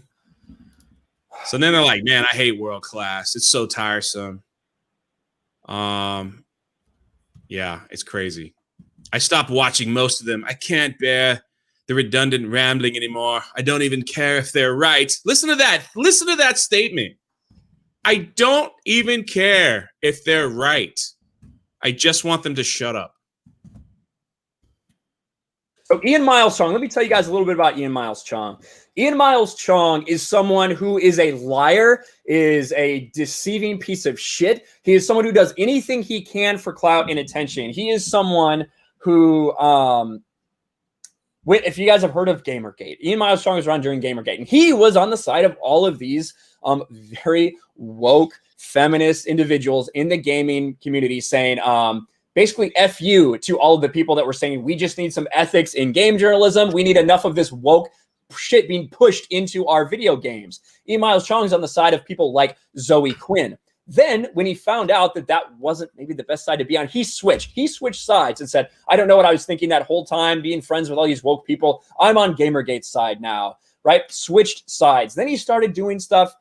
[SPEAKER 1] So then they're like, man, I hate World Class. It's so tiresome. Yeah, it's crazy. I stopped watching most of them. I can't bear the redundant rambling anymore. I don't even care if they're right. Listen to that. Listen to that statement. I don't even care if they're right. I just want them to shut up.
[SPEAKER 2] So Ian Miles Chong, let me tell you guys a little bit about Ian Miles Chong. Ian Miles Chong is someone who is a liar, is a deceiving piece of shit. He is someone who does anything he can for clout and attention. He is someone who, if you guys have heard of Gamergate, Ian Miles Chong was around during Gamergate, and he was on the side of all of these very woke feminist individuals in the gaming community saying, basically, F you to all of the people that were saying, we just need some ethics in game journalism. We need enough of this woke shit being pushed into our video games. Ian Miles Chong is on the side of people like Zoe Quinn. Then, when he found out that that wasn't maybe the best side to be on, he switched. He switched sides and said, I don't know what I was thinking that whole time, being friends with all these woke people. I'm on Gamergate's side now, right? Switched sides. Then he started doing stuff,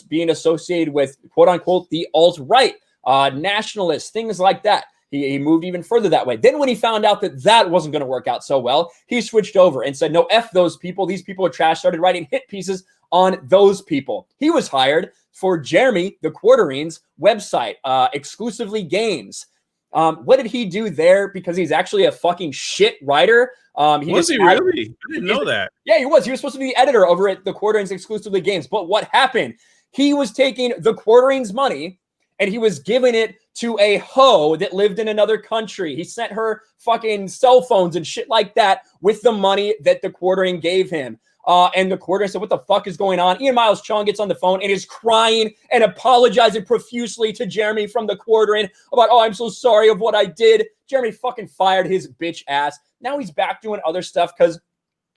[SPEAKER 2] being associated with, quote unquote, the alt-right, nationalists, things like that. He moved even further that way. Then when he found out that that wasn't going to work out so well, he switched over and said, no, F those people. These people are trash. Started writing hit pieces on those people. He was hired for Jeremy, the Quartering's website, exclusively games. What did he do there? Because he's actually a fucking shit writer.
[SPEAKER 1] Was he really? I didn't know that.
[SPEAKER 2] Yeah, he was. He was supposed to be the editor over at the Quartering's exclusively games. But what happened? He was taking the Quartering's money and he was giving it to a hoe that lived in another country. He sent her fucking cell phones and shit like that with the money that the Quartering gave him. And the Quartering said, what the fuck is going on? Ian Miles Chong gets on the phone and is crying and apologizing profusely to Jeremy from the Quartering about, oh, I'm so sorry of what I did. Jeremy fucking fired his bitch ass. Now he's back doing other stuff because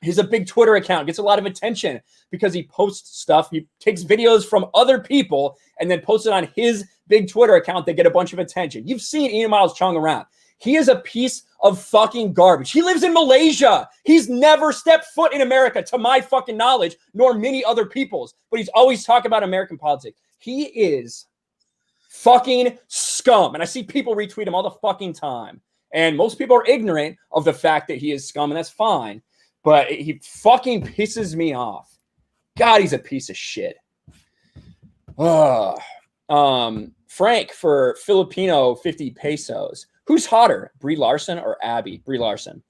[SPEAKER 2] he's a big Twitter account, gets a lot of attention because he posts stuff. He takes videos from other people and then posts it on his big Twitter account that get a bunch of attention. You've seen Ian Miles Chong around. He is a piece of fucking garbage. He lives in Malaysia. He's never stepped foot in America, to my fucking knowledge, nor many other people's. But he's always talking about American politics. He is fucking scum. And I see people retweet him all the fucking time. And most people are ignorant of the fact that he is scum, and that's fine. But he fucking pisses me off. God, he's a piece of shit. Frank for Filipino 50 pesos. Who's hotter, Brie Larson or Abby? Brie Larson.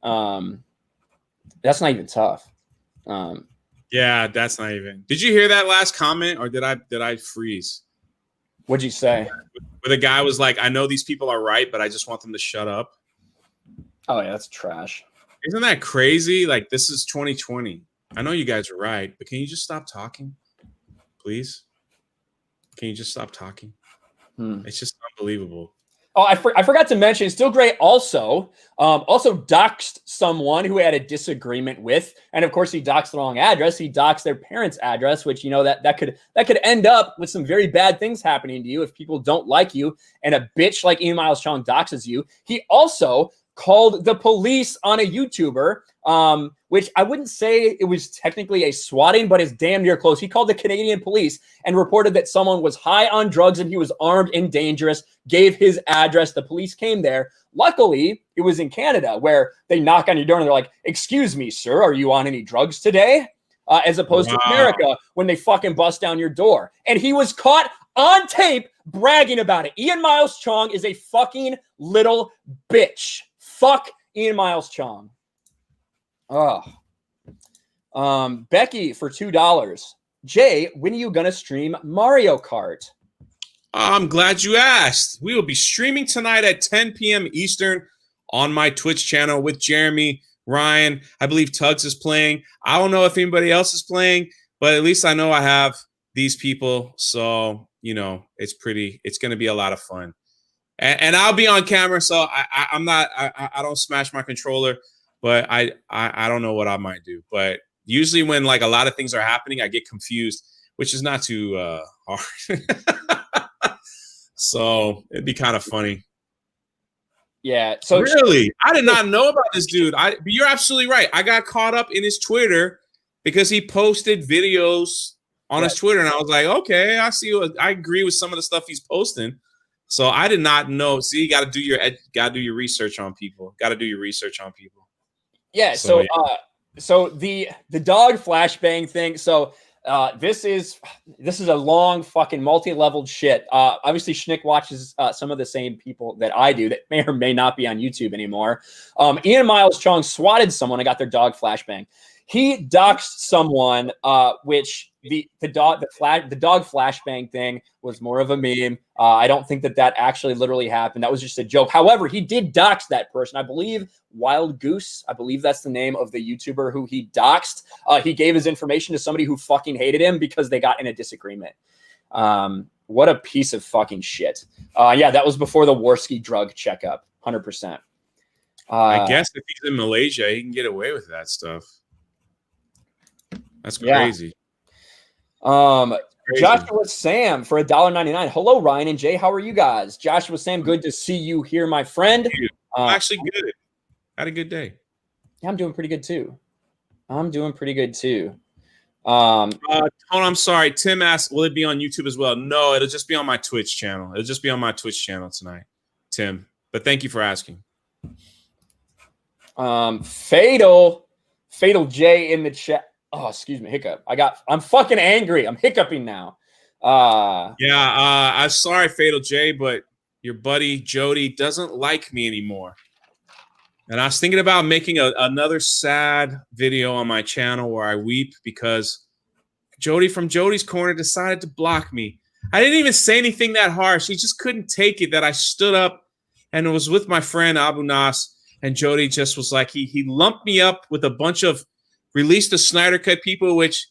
[SPEAKER 2] That's not even tough.
[SPEAKER 1] Yeah, that's not even. Did you hear that last comment, or did I freeze?
[SPEAKER 2] What'd you say?
[SPEAKER 1] Where the guy was like, I know these people are right, but I just want them to shut up.
[SPEAKER 2] Oh, yeah, that's trash.
[SPEAKER 1] Isn't that crazy? Like, this is 2020. I know you guys are right, but can you just stop talking? Please? Can you just stop talking? It's just unbelievable.
[SPEAKER 2] Oh, I forgot to mention, Still Great also doxed someone who had a disagreement with, and of course he doxed the wrong address. He doxed their parents' address, which, you know, that could end up with some very bad things happening to you if people don't like you, and a bitch like Ian Miles Chong doxes you. He also called the police on a YouTuber, which I wouldn't say it was technically a swatting, but it's damn near close. He called the Canadian police and reported that someone was high on drugs and he was armed and dangerous, gave his address. The police came there. Luckily, it was in Canada, where they knock on your door and they're like, "Excuse me, sir, are you on any drugs today?" As opposed to America, when they fucking bust down your door. And he was caught on tape bragging about it. Ian Miles Chong is a fucking little bitch. Fuck Ian Miles Chong. Oh. Becky for $2. Jay, when are you gonna stream Mario Kart?
[SPEAKER 1] I'm glad you asked. We will be streaming tonight at 10 p.m. Eastern on my Twitch channel with Jeremy, Ryan. I believe Tugs is playing. I don't know if anybody else is playing, but at least I know I have these people. So, you know, it's going to be a lot of fun. And I'll be on camera, so I don't smash my controller, but I don't know what I might do. But usually when like a lot of things are happening, I get confused, which is not too hard. So it'd be kind of funny.
[SPEAKER 2] Yeah. So
[SPEAKER 1] really, I did not know about this dude. But you're absolutely right. I got caught up in his Twitter because he posted videos on his Twitter, and I was like, okay, I agree with some of the stuff he's posting. So I did not know. See, you got to do your research on people. Got to do your research on people.
[SPEAKER 2] Yeah. So the dog flashbang thing. So this is a long fucking multi-leveled shit. Obviously, Schnick watches some of the same people that I do that may or may not be on YouTube anymore. Ian Miles Chong swatted someone and got their dog flashbang. He doxed someone, which the dog flashbang thing was more of a meme. I don't think that actually literally happened. That was just a joke. However, he did dox that person. I believe Wild Goose. I believe that's the name of the YouTuber who he doxed. He gave his information to somebody who fucking hated him because they got in a disagreement. What a piece of fucking shit. Yeah, that was before the Warski drug checkup. 100%.
[SPEAKER 1] I guess if he's in Malaysia, he can get away with that stuff. That's crazy.
[SPEAKER 2] Yeah. Joshua Sam for $1.99. Hello, Ryan and Jay. How are you guys? Joshua Sam, good to see you here, my friend.
[SPEAKER 1] I'm actually good. Had a good day.
[SPEAKER 2] Yeah, I'm doing pretty good too.
[SPEAKER 1] I'm sorry. Tim asked, will it be on YouTube as well? No, it'll just be on my Twitch channel. It'll just be on my Twitch channel tonight, Tim. But thank you for asking.
[SPEAKER 2] Fatal J in the chat. Oh, excuse me, hiccup. I'm fucking angry. I'm hiccuping now.
[SPEAKER 1] I'm sorry, Fatal J, but your buddy Jody doesn't like me anymore. And I was thinking about making another sad video on my channel where I weep because Jody from Jody's Corner decided to block me. I didn't even say anything that harsh. He just couldn't take it that I stood up and was with my friend Abu Nas, and Jody just was like, he lumped me up with a bunch of Release the Snyder Cut people, which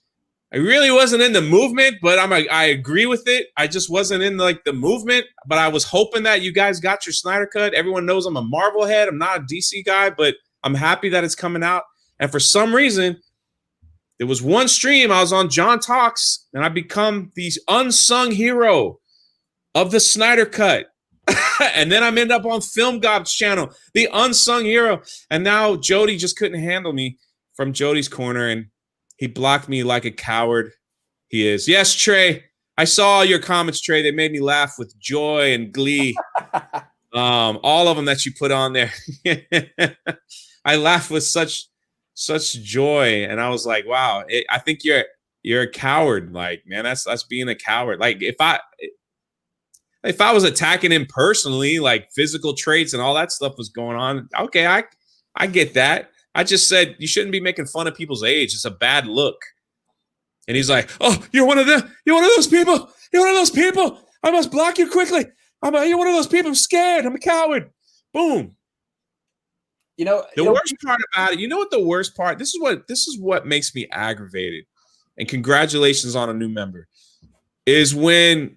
[SPEAKER 1] I really wasn't in the movement, but I agree with it. I just wasn't in like the movement, but I was hoping that you guys got your Snyder Cut. Everyone knows I'm a Marvel head. I'm not a DC guy, but I'm happy that it's coming out. And for some reason, there was one stream I was on John Talks, and I become the unsung hero of the Snyder Cut. And then I'm ended up on Film Gob's channel, the unsung hero. And now Jody just couldn't handle me from Jody's corner, and he blocked me like a coward he is. Yes, Trey, I saw your comments, Trey. They made me laugh with joy and glee. All of them that you put on there. I laughed with such joy, and I was like, wow, I think you're a coward. Like, man, that's being a coward. Like, if I was attacking him personally, like physical traits and all that stuff was going on, okay, I get that. I just said you shouldn't be making fun of people's age. It's a bad look. And he's like, "Oh, you're one of them. You're one of those people. You're one of those people. I must block you quickly. You're one of those people. I'm scared. I'm a coward." Boom. The worst part about it, you know what the worst part? This is what makes me aggravated. And congratulations on a new member. Is when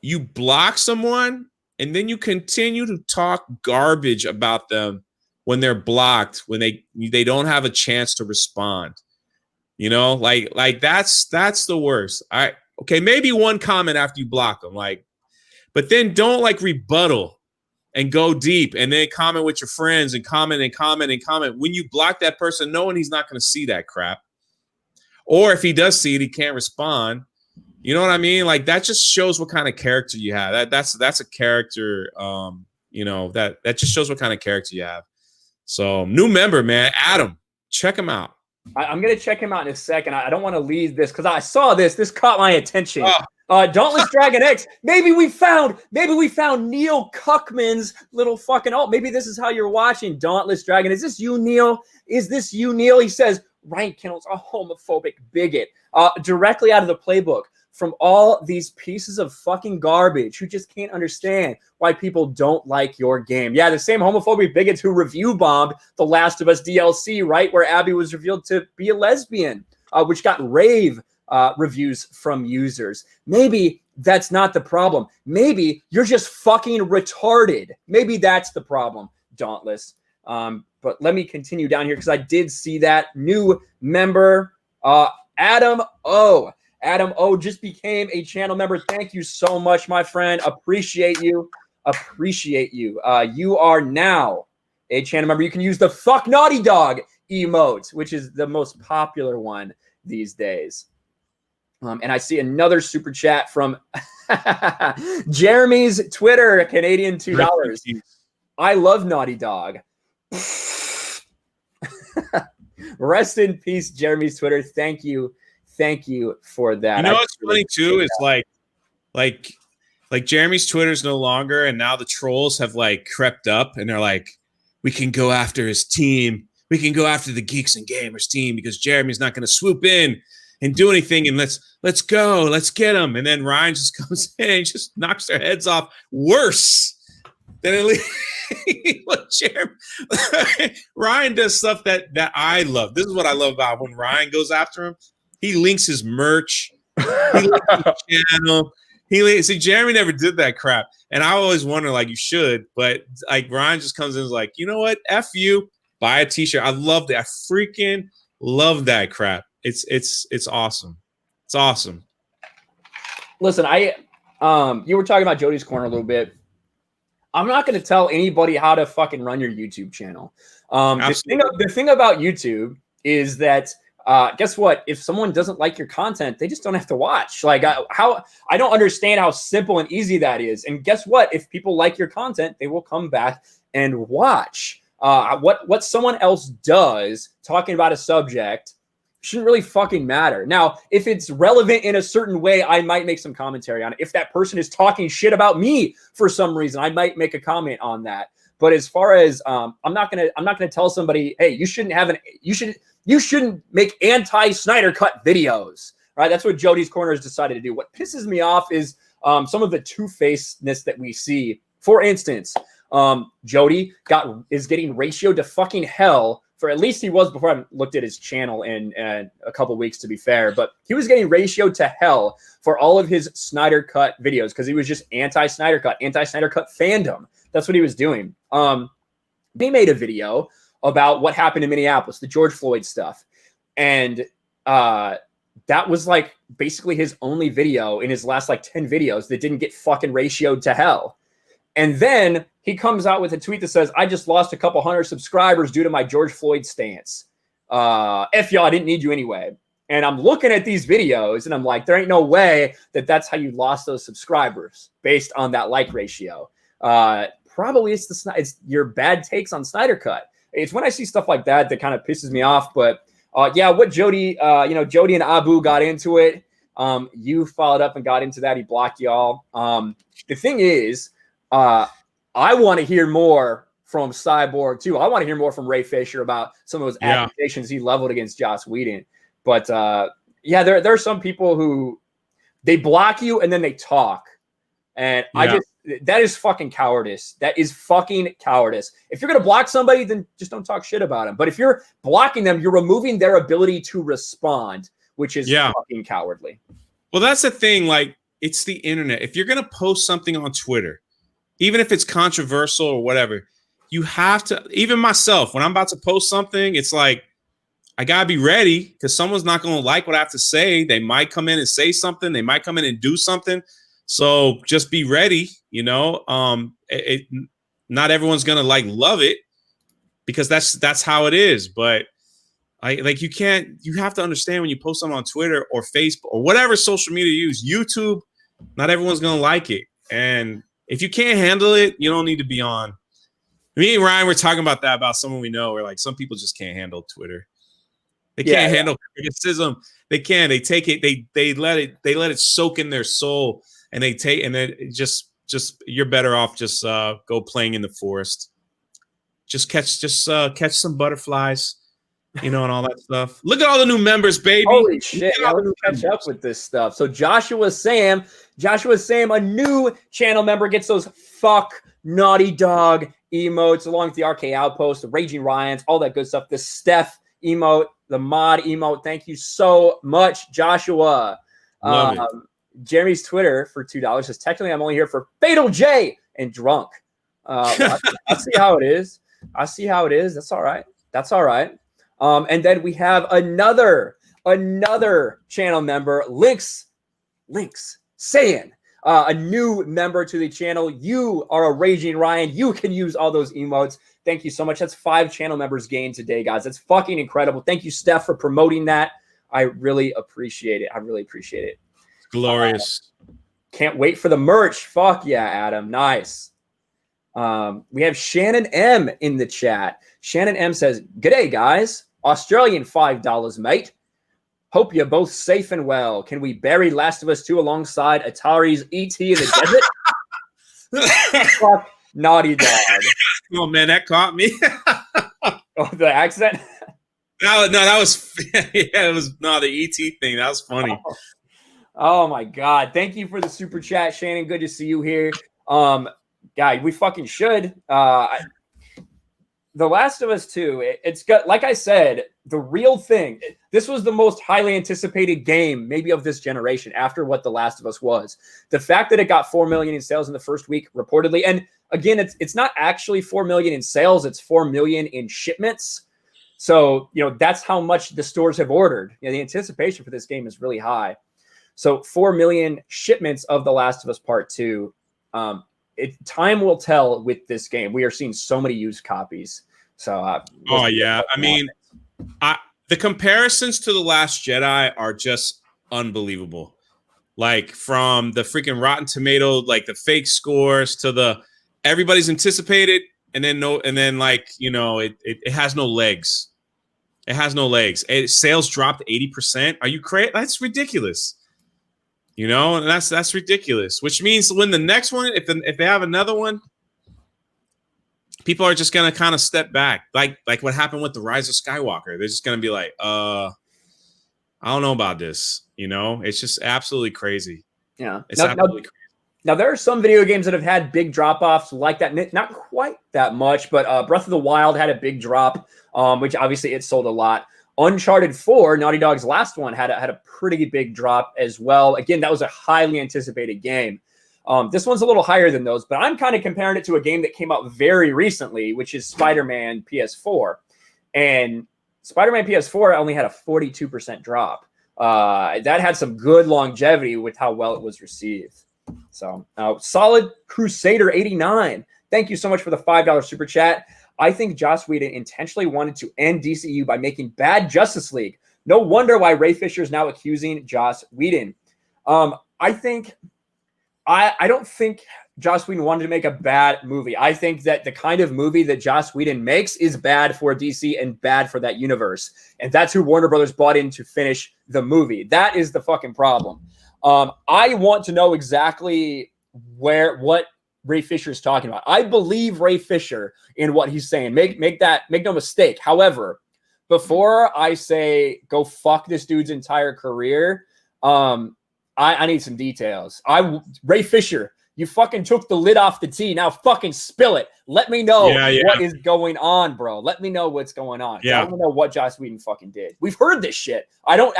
[SPEAKER 1] you block someone and then you continue to talk garbage about them when they're blocked, when they don't have a chance to respond. Like that's the worst. Okay, maybe one comment after you block them, but then don't rebuttal and go deep and then comment with your friends and comment and comment and comment. When you block that person, knowing he's not going to see that crap, or if he does see it, he can't respond. You know what I mean? Like, that just shows what kind of character you have. That's a character. That just shows what kind of character you have. So, new member, man, Adam, check him out.
[SPEAKER 2] I'm going to check him out in a second. I don't want to leave this because I saw this. This caught my attention. Dauntless Dragon X. Maybe we found Neil Cuckman's little fucking maybe this is how you're watching Dauntless Dragon. Is this you, Neil? Is this you, Neil? He says, Ryan Kinel's a homophobic bigot. Directly out of the playbook. From all these pieces of fucking garbage who just can't understand why people don't like your game. Yeah, the same homophobic bigots who review bombed The Last of Us DLC, right? Where Abby was revealed to be a lesbian, which got rave reviews from users. Maybe that's not the problem. Maybe you're just fucking retarded. Maybe that's the problem, Dauntless. But let me continue down here because I did see that new member, Adam O. Adam O just became a channel member. Thank you so much, my friend. Appreciate you. You are now a channel member. You can use the fuck naughty dog emote, which is the most popular one these days. And I see another super chat from Jeremy's Twitter, Canadian $2. I love Naughty Dog. Rest in peace, Jeremy's Twitter. Thank you for that.
[SPEAKER 1] You know what's funny too is like Jeremy's Twitter's no longer, and now the trolls have crept up and they're like, we can go after his team. We can go after the Geeks and Gamers team because Jeremy's not going to swoop in and do anything, and let's go, let's get him. And then Ryan just comes in and just knocks their heads off worse than at least Ryan does stuff that I love. This is what I love about when Ryan goes after him. He links his merch. He links his channel. See, Jeremy never did that crap. And I always wonder, you should. But, Ryan just comes in and is like, you know what? F you. Buy a T-shirt. I love that. I freaking love that crap. It's awesome. It's awesome.
[SPEAKER 2] Listen, you were talking about Jody's Corner a little bit. I'm not going to tell anybody how to fucking run your YouTube channel. The thing about YouTube is that guess what? If someone doesn't like your content, they just don't have to watch. I don't understand how simple and easy that is. And guess what? If people like your content, they will come back and watch. What someone else does talking about a subject shouldn't really fucking matter. Now, if it's relevant in a certain way, I might make some commentary on it. If that person is talking shit about me for some reason, I might make a comment on that. But as far as I'm not gonna tell somebody, hey, you shouldn't make anti-Snyder Cut videos, right? That's what Jody's Corner has decided to do. What pisses me off is some of the two-facedness that we see. For instance, Jody is getting ratioed to fucking hell. For at least he was before I looked at his channel in a couple weeks, to be fair. But he was getting ratioed to hell for all of his Snyder Cut videos because he was just anti-Snyder Cut fandom. That's what he was doing. They made a video about what happened in Minneapolis, the George Floyd stuff. And that was basically his only video in his last 10 videos that didn't get fucking ratioed to hell. And then he comes out with a tweet that says, I just lost a couple hundred subscribers due to my George Floyd stance. F y'all, I didn't need you anyway. And I'm looking at these videos and I'm like, there ain't no way that that's how you lost those subscribers based on that like ratio. Probably it's your bad takes on Snyder Cut. It's when I see stuff like that that kind of pisses me off. But yeah, what Jody, Jody and Abu got into it. You followed up and got into that. He blocked y'all. The thing is, I want to hear more from Cyborg too. I want to hear more from Ray Fisher about some of those accusations he leveled against Joss Whedon. But yeah, there are some people who they block you and then they talk. And that is fucking cowardice. That is fucking cowardice. If you're going to block somebody, then just don't talk shit about them. But if you're blocking them, you're removing their ability to respond, which is fucking cowardly.
[SPEAKER 1] Well, that's the thing. Like, it's the internet. If you're going to post something on Twitter, even if it's controversial or whatever, you have to, even myself, when I'm about to post something, it's like, I got to be ready because someone's not going to like what I have to say. They might come in and say something. They might come in and do something. So just be ready, not everyone's going to love it because that's how it is. But you have to understand when you post something on Twitter or Facebook or whatever social media you use, YouTube, not everyone's going to like it. And if you can't handle it, you don't need to be on. Me and Ryan were talking about that, about someone we know where some people just can't handle Twitter. They can't handle criticism. They can't. They take it. They let it soak in their soul, and they take and then just you're better off just go playing in the forest. Just catch some butterflies, and all that stuff. Look at all the new members, baby.
[SPEAKER 2] Holy shit! Yeah, let's catch up with this stuff. So Joshua Sam, a new channel member, gets those fuck Naughty Dog emotes along with the RK Outpost, the Raging Ryans, all that good stuff. The Steph emote, the mod emote. Thank you so much, Joshua.
[SPEAKER 1] Love it.
[SPEAKER 2] Jeremy's Twitter for $2 says, technically I'm only here for Fatal J and drunk. I see how it is. That's all right. And then we have another channel member, Lynx saying, a new member to the channel. You are a Raging Ryan. You can use all those emotes. Thank you so much. That's 5 channel members gained today, guys. That's fucking incredible. Thank you, Steph, for promoting that. I really appreciate it.
[SPEAKER 1] Glorious.
[SPEAKER 2] Can't wait for the merch. Fuck yeah, Adam. Nice. We have Shannon M in the chat. Shannon M says, "G'day, guys. Australian $5, mate. Hope you're both safe and well. Can we bury Last of Us 2 alongside Atari's E.T. in the desert?" Fuck Naughty Dog.
[SPEAKER 1] Oh man, that caught me.
[SPEAKER 2] Oh, the accent?
[SPEAKER 1] No, that was the ET thing. That was funny.
[SPEAKER 2] Oh my God. Thank you for the super chat, Shannon. Good to see you here. Guy, we fucking should. The Last of Us 2, it's got, like I said, the real thing. This was the most highly anticipated game, maybe of this generation, after what The Last of Us was. The fact that it got 4 million in sales in the first week, reportedly, and again, it's not actually 4 million in sales, it's 4 million in shipments. So, that's how much the stores have ordered. The anticipation for this game is really high. So 4 million shipments of The Last of Us Part 2. Time will tell with this game. We are seeing so many used copies. So,
[SPEAKER 1] the comparisons to The Last Jedi are just unbelievable. Like from the freaking Rotten Tomato, like the fake scores to the everybody's anticipated, and then it has no legs. It has no legs. Sales dropped 80%. Are you crazy? That's ridiculous. And that's ridiculous. Which means when the next one, if they have another one, people are just gonna kind of step back, like what happened with the Rise of Skywalker. They're just gonna be like, I don't know about this. It's just absolutely crazy.
[SPEAKER 2] Yeah,
[SPEAKER 1] it's absolutely crazy.
[SPEAKER 2] Now there are some video games that have had big drop-offs like that. Not quite that much, but Breath of the Wild had a big drop, which obviously it sold a lot. Uncharted 4, Naughty Dog's last one, had a pretty big drop as well. Again, that was a highly anticipated game. This one's a little higher than those, but I'm kind of comparing it to a game that came out very recently, which is Spider-Man PS4. And Spider-Man PS4 only had a 42% drop. That had some good longevity with how well it was received. So, Solid Crusader 89. Thank you so much for the $5 super chat. I think Joss Whedon intentionally wanted to end DCU by making bad Justice League. No wonder why Ray Fisher is now accusing Joss Whedon. I don't think Joss Whedon wanted to make a bad movie. I think that the kind of movie that Joss Whedon makes is bad for DC and bad for that universe. And that's who Warner Brothers bought in to finish the movie. That is the fucking problem. I want to know exactly what Ray Fisher is talking about. I believe Ray Fisher in what he's saying. Make no mistake. However, before I say go fuck this dude's entire career, I need some details. Ray Fisher, you fucking took the lid off the tea. Now fucking spill it. Let me know what is going on, bro. Let me know what's going on.
[SPEAKER 1] Yeah.
[SPEAKER 2] I want to know what Joss Whedon fucking did. We've heard this shit. I don't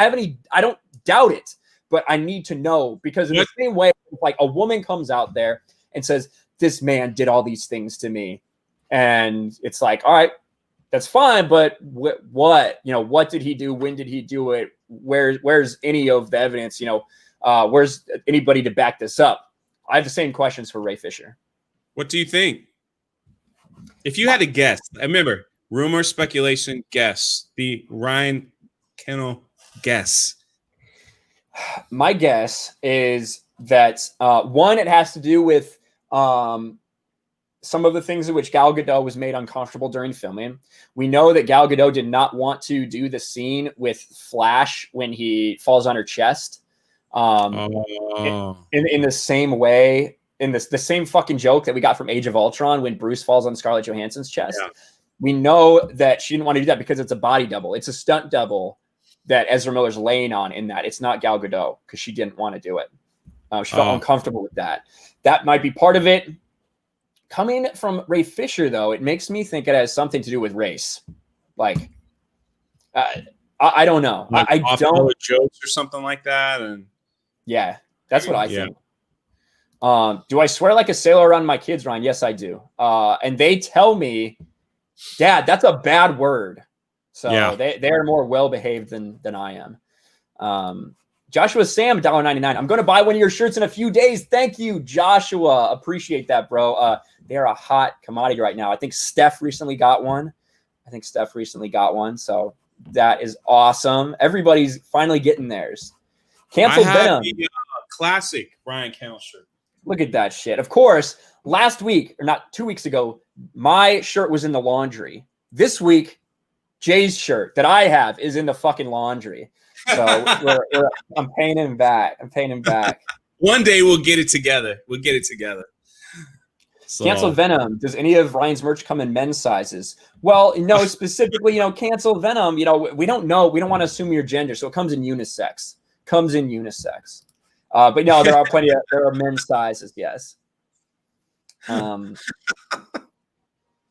[SPEAKER 2] doubt it, but I need to know, because in the same way, like a woman comes out there and says, this man did all these things to me. And it's like, all right, that's fine. But what did he do? When did he do it? Where's any of the evidence? Where's anybody to back this up? I have the same questions for Ray Fisher.
[SPEAKER 1] What do you think? If you had to guess, remember, rumor, speculation, guess. The Ryan Kinel guess.
[SPEAKER 2] My guess is that one, it has to do with some of the things in which Gal Gadot was made uncomfortable during filming. We know that Gal Gadot did not want to do the scene with Flash when he falls on her chest. In the same way, in the same fucking joke that we got from Age of Ultron when Bruce falls on Scarlett Johansson's chest. Yeah. We know that she didn't want to do that because it's a body double. It's a stunt double that Ezra Miller's laying on in that. It's not Gal Gadot because she didn't want to do it. She felt uncomfortable with that. That might be part of it. Coming from Ray Fisher, though, it makes me think it has something to do with race. Like, I don't know.
[SPEAKER 1] Like
[SPEAKER 2] I don't
[SPEAKER 1] jokes or something like that. And
[SPEAKER 2] yeah, that's what I think. Do I swear like a sailor around my kids, Ryan? Yes, I do. And they tell me, Dad, that's a bad word. So they are more well-behaved than I am. Joshua Sam, $1.99. I'm going to buy one of your shirts in a few days. Thank you, Joshua. Appreciate that, bro. They're a hot commodity right now. I think Steph recently got one. So that is awesome. Everybody's finally getting theirs. Cancel Venom.
[SPEAKER 1] The classic Ryan Kinel shirt.
[SPEAKER 2] Look at that shit. Of course, last week, or not 2 weeks ago, my shirt was in the laundry. This week, Jay's shirt that I have is in the fucking laundry. So I'm paying him back.
[SPEAKER 1] One day we'll get it together. So.
[SPEAKER 2] Cancel Venom. Does any of Ryan's merch come in men's sizes? Well, no, specifically, Cancel Venom. We don't know. We don't want to assume your gender, so it comes in unisex. But no, there are men's sizes. Yes. I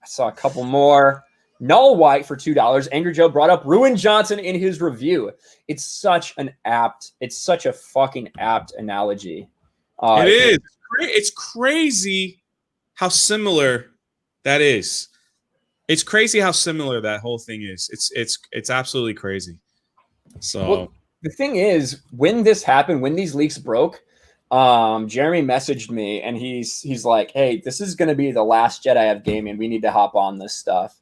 [SPEAKER 2] saw a couple more. Null White for $2. Angry Joe brought up Ruin Johnson in his review. It's such a fucking apt analogy.
[SPEAKER 1] It is. It's crazy how similar that is. It's crazy how similar that whole thing is. It's absolutely crazy. So
[SPEAKER 2] well, the thing is, when this happened, when these leaks broke, Jeremy messaged me and he's like, "Hey, this is going to be the last Jedi of gaming. We need to hop on this stuff."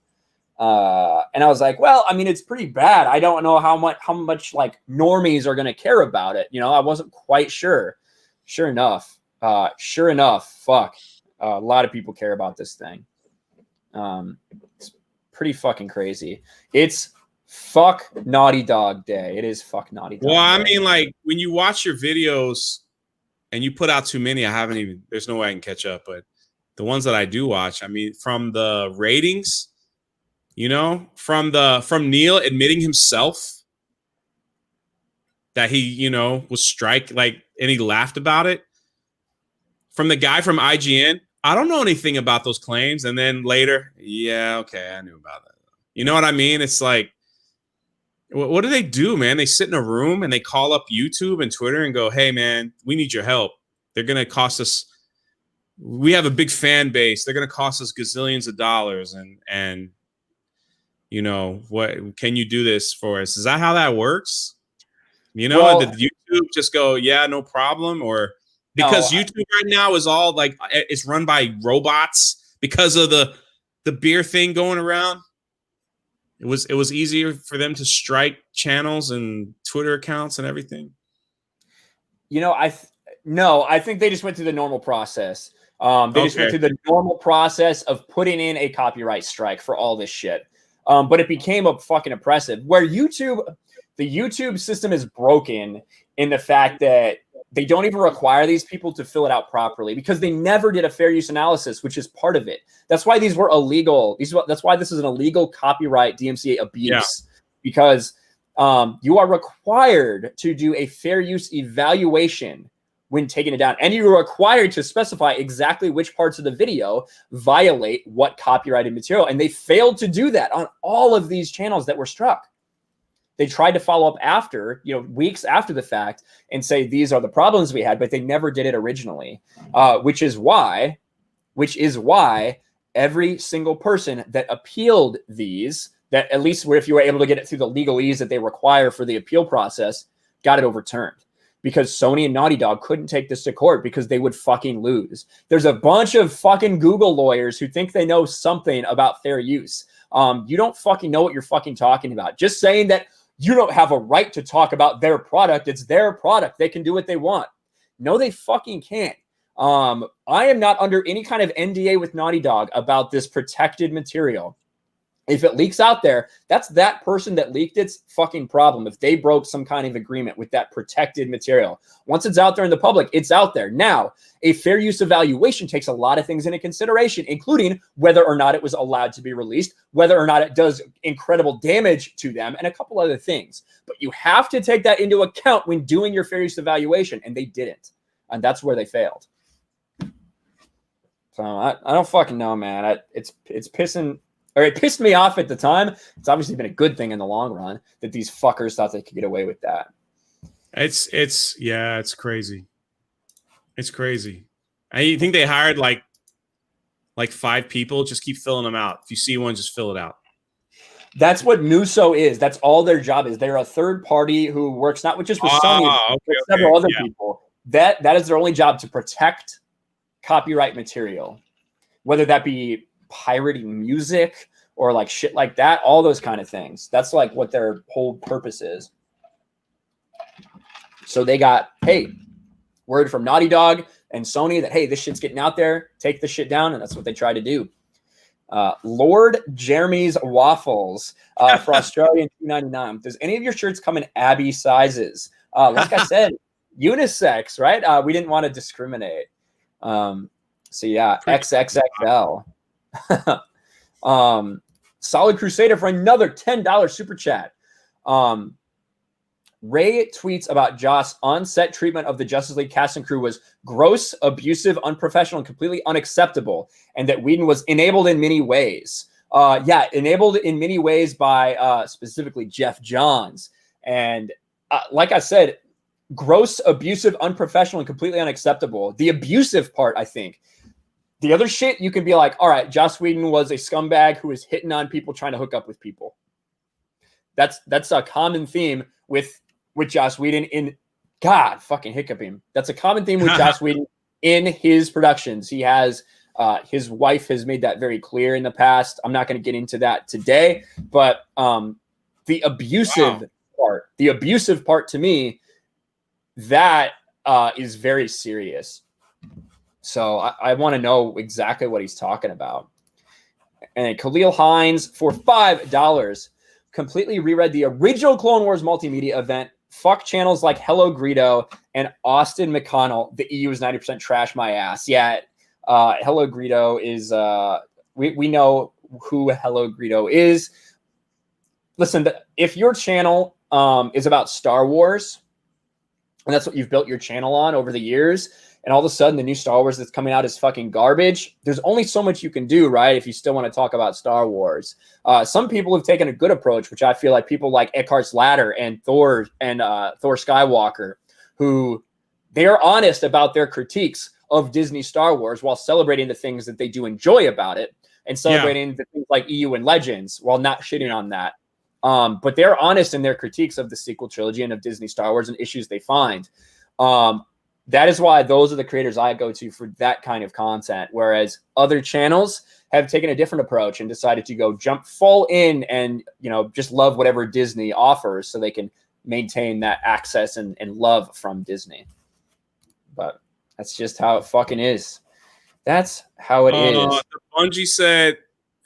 [SPEAKER 2] And I was like, well, I mean, it's pretty bad. I don't know how much like normies are going to care about it. I wasn't quite sure. Sure enough, fuck. A lot of people care about this thing. It's pretty fucking crazy. It's fuck Naughty Dog Day. It is fuck Naughty Dog
[SPEAKER 1] Day. I
[SPEAKER 2] Day.
[SPEAKER 1] mean, like when you watch your videos and you put out too many, there's no way I can catch up. But the ones that I do watch, I mean, from the ratings, from Neil admitting himself that he, was and he laughed about it. From the guy from IGN, I don't know anything about those claims. And then later, yeah, okay, I knew about that. You know what I mean? It's like, what do they do, man? They sit in a room and they call up YouTube and Twitter and go, hey, man, we need your help. They're going to cost us. We have a big fan base. They're going to cost us gazillions of dollars. And what can you do this for us? Is that how that works? Did YouTube just go, yeah, no problem? Or Because YouTube right now is all like it's run by robots because of the beer thing going around. It was easier for them to strike channels and Twitter accounts and everything.
[SPEAKER 2] You know, I think they just went through the normal process. They just went through the normal process of putting in a copyright strike for all this shit. But it became a fucking oppressive. Where the YouTube system is broken in the fact that they don't even require these people to fill it out properly because they never did a fair use analysis, which is part of it. That's why these were illegal. That's why this is an illegal copyright DMCA abuse, because you are required to do a fair use evaluation when taking it down. And you're required to specify exactly which parts of the video violate what copyrighted material. And they failed to do that on all of these channels that were struck. They tried to follow up after, weeks after the fact and say, these are the problems we had, but they never did it originally, which is why every single person that appealed these, that at least if you were able to get it through the legalese that they require for the appeal process, got it overturned. Because Sony and Naughty Dog couldn't take this to court because they would fucking lose. There's a bunch of fucking Google lawyers who think they know something about fair use. You don't fucking know what you're fucking talking about. Just saying that you don't have a right to talk about their product. It's their product. They can do what they want. No, they fucking can't. I am not under any kind of NDA with Naughty Dog about this protected material. If it leaks out there, that's that person that leaked it's fucking problem. If they broke some kind of agreement with that protected material, once it's out there in the public, it's out there. Now, a fair use evaluation takes a lot of things into consideration, including whether or not it was allowed to be released, whether or not it does incredible damage to them, and a couple other things. But you have to take that into account when doing your fair use evaluation, and they didn't. And that's where they failed. So I don't fucking know, man. It's pissing... Or it pissed me off at the time. It's obviously been a good thing in the long run that these fuckers thought they could get away with that.
[SPEAKER 1] It's crazy. It's crazy. I think they hired like 5 people. Just keep filling them out. If you see one, just fill it out.
[SPEAKER 2] That's what Muso is. That's all their job is. They're a third party who works not just with Sony, but several other people. That is their only job, to protect copyright material, whether that be pirating music or like shit like that, all those kind of things. That's like what their whole purpose is. So they got, hey, word from Naughty Dog and Sony that, hey, this shit's getting out there, take this shit down, and that's what they try to do. Lord Jeremy's Waffles for Australian $2.99. Does any of your shirts come in Abby sizes? Like I said, unisex, right? We didn't want to discriminate. So yeah, XXXL. Solid Crusader for another $10 super chat. Ray tweets about Joss' on-set treatment of the Justice League cast and crew was gross, abusive, unprofessional, and completely unacceptable, and that Whedon was enabled in many ways. Enabled in many ways by specifically Jeff Johns. And like I said, gross, abusive, unprofessional, and completely unacceptable. The abusive part, I think. The other shit, you can be like, all right, Joss Whedon was a scumbag who was hitting on people, trying to hook up with people. That's a common theme with Joss Whedon in... God, fucking hiccuping. That's a common theme with Joss Whedon in his productions. He has... his wife has made that very clear in the past. I'm not going to get into that today, but the abusive part to me, that is very serious. So I want to know exactly what he's talking about. And Khalil Hines for $5 completely reread the original Clone Wars multimedia event. Fuck channels like Hello Greedo and Austin McConnell. The EU is 90% trash my ass. Yeah, Hello Greedo is we know who Hello Greedo is. Listen, if your channel is about Star Wars, and that's what you've built your channel on over the years, and all of a sudden the new Star Wars that's coming out is fucking garbage, there's only so much you can do, right, if you still want to talk about Star Wars. Some people have taken a good approach, which I feel like people like Eckhart's Ladder and Thor Skywalker, who they are honest about their critiques of Disney Star Wars while celebrating the things that they do enjoy about it and celebrating the things like EU and Legends while not shitting on that. But they're honest in their critiques of the sequel trilogy and of Disney Star Wars and issues they find. that is why those are the creators I go to for that kind of content. Whereas other channels have taken a different approach and decided to go jump full in and, just love whatever Disney offers so they can maintain that access and love from Disney. But that's just how it fucking is. That's how it is.
[SPEAKER 1] Bungie said,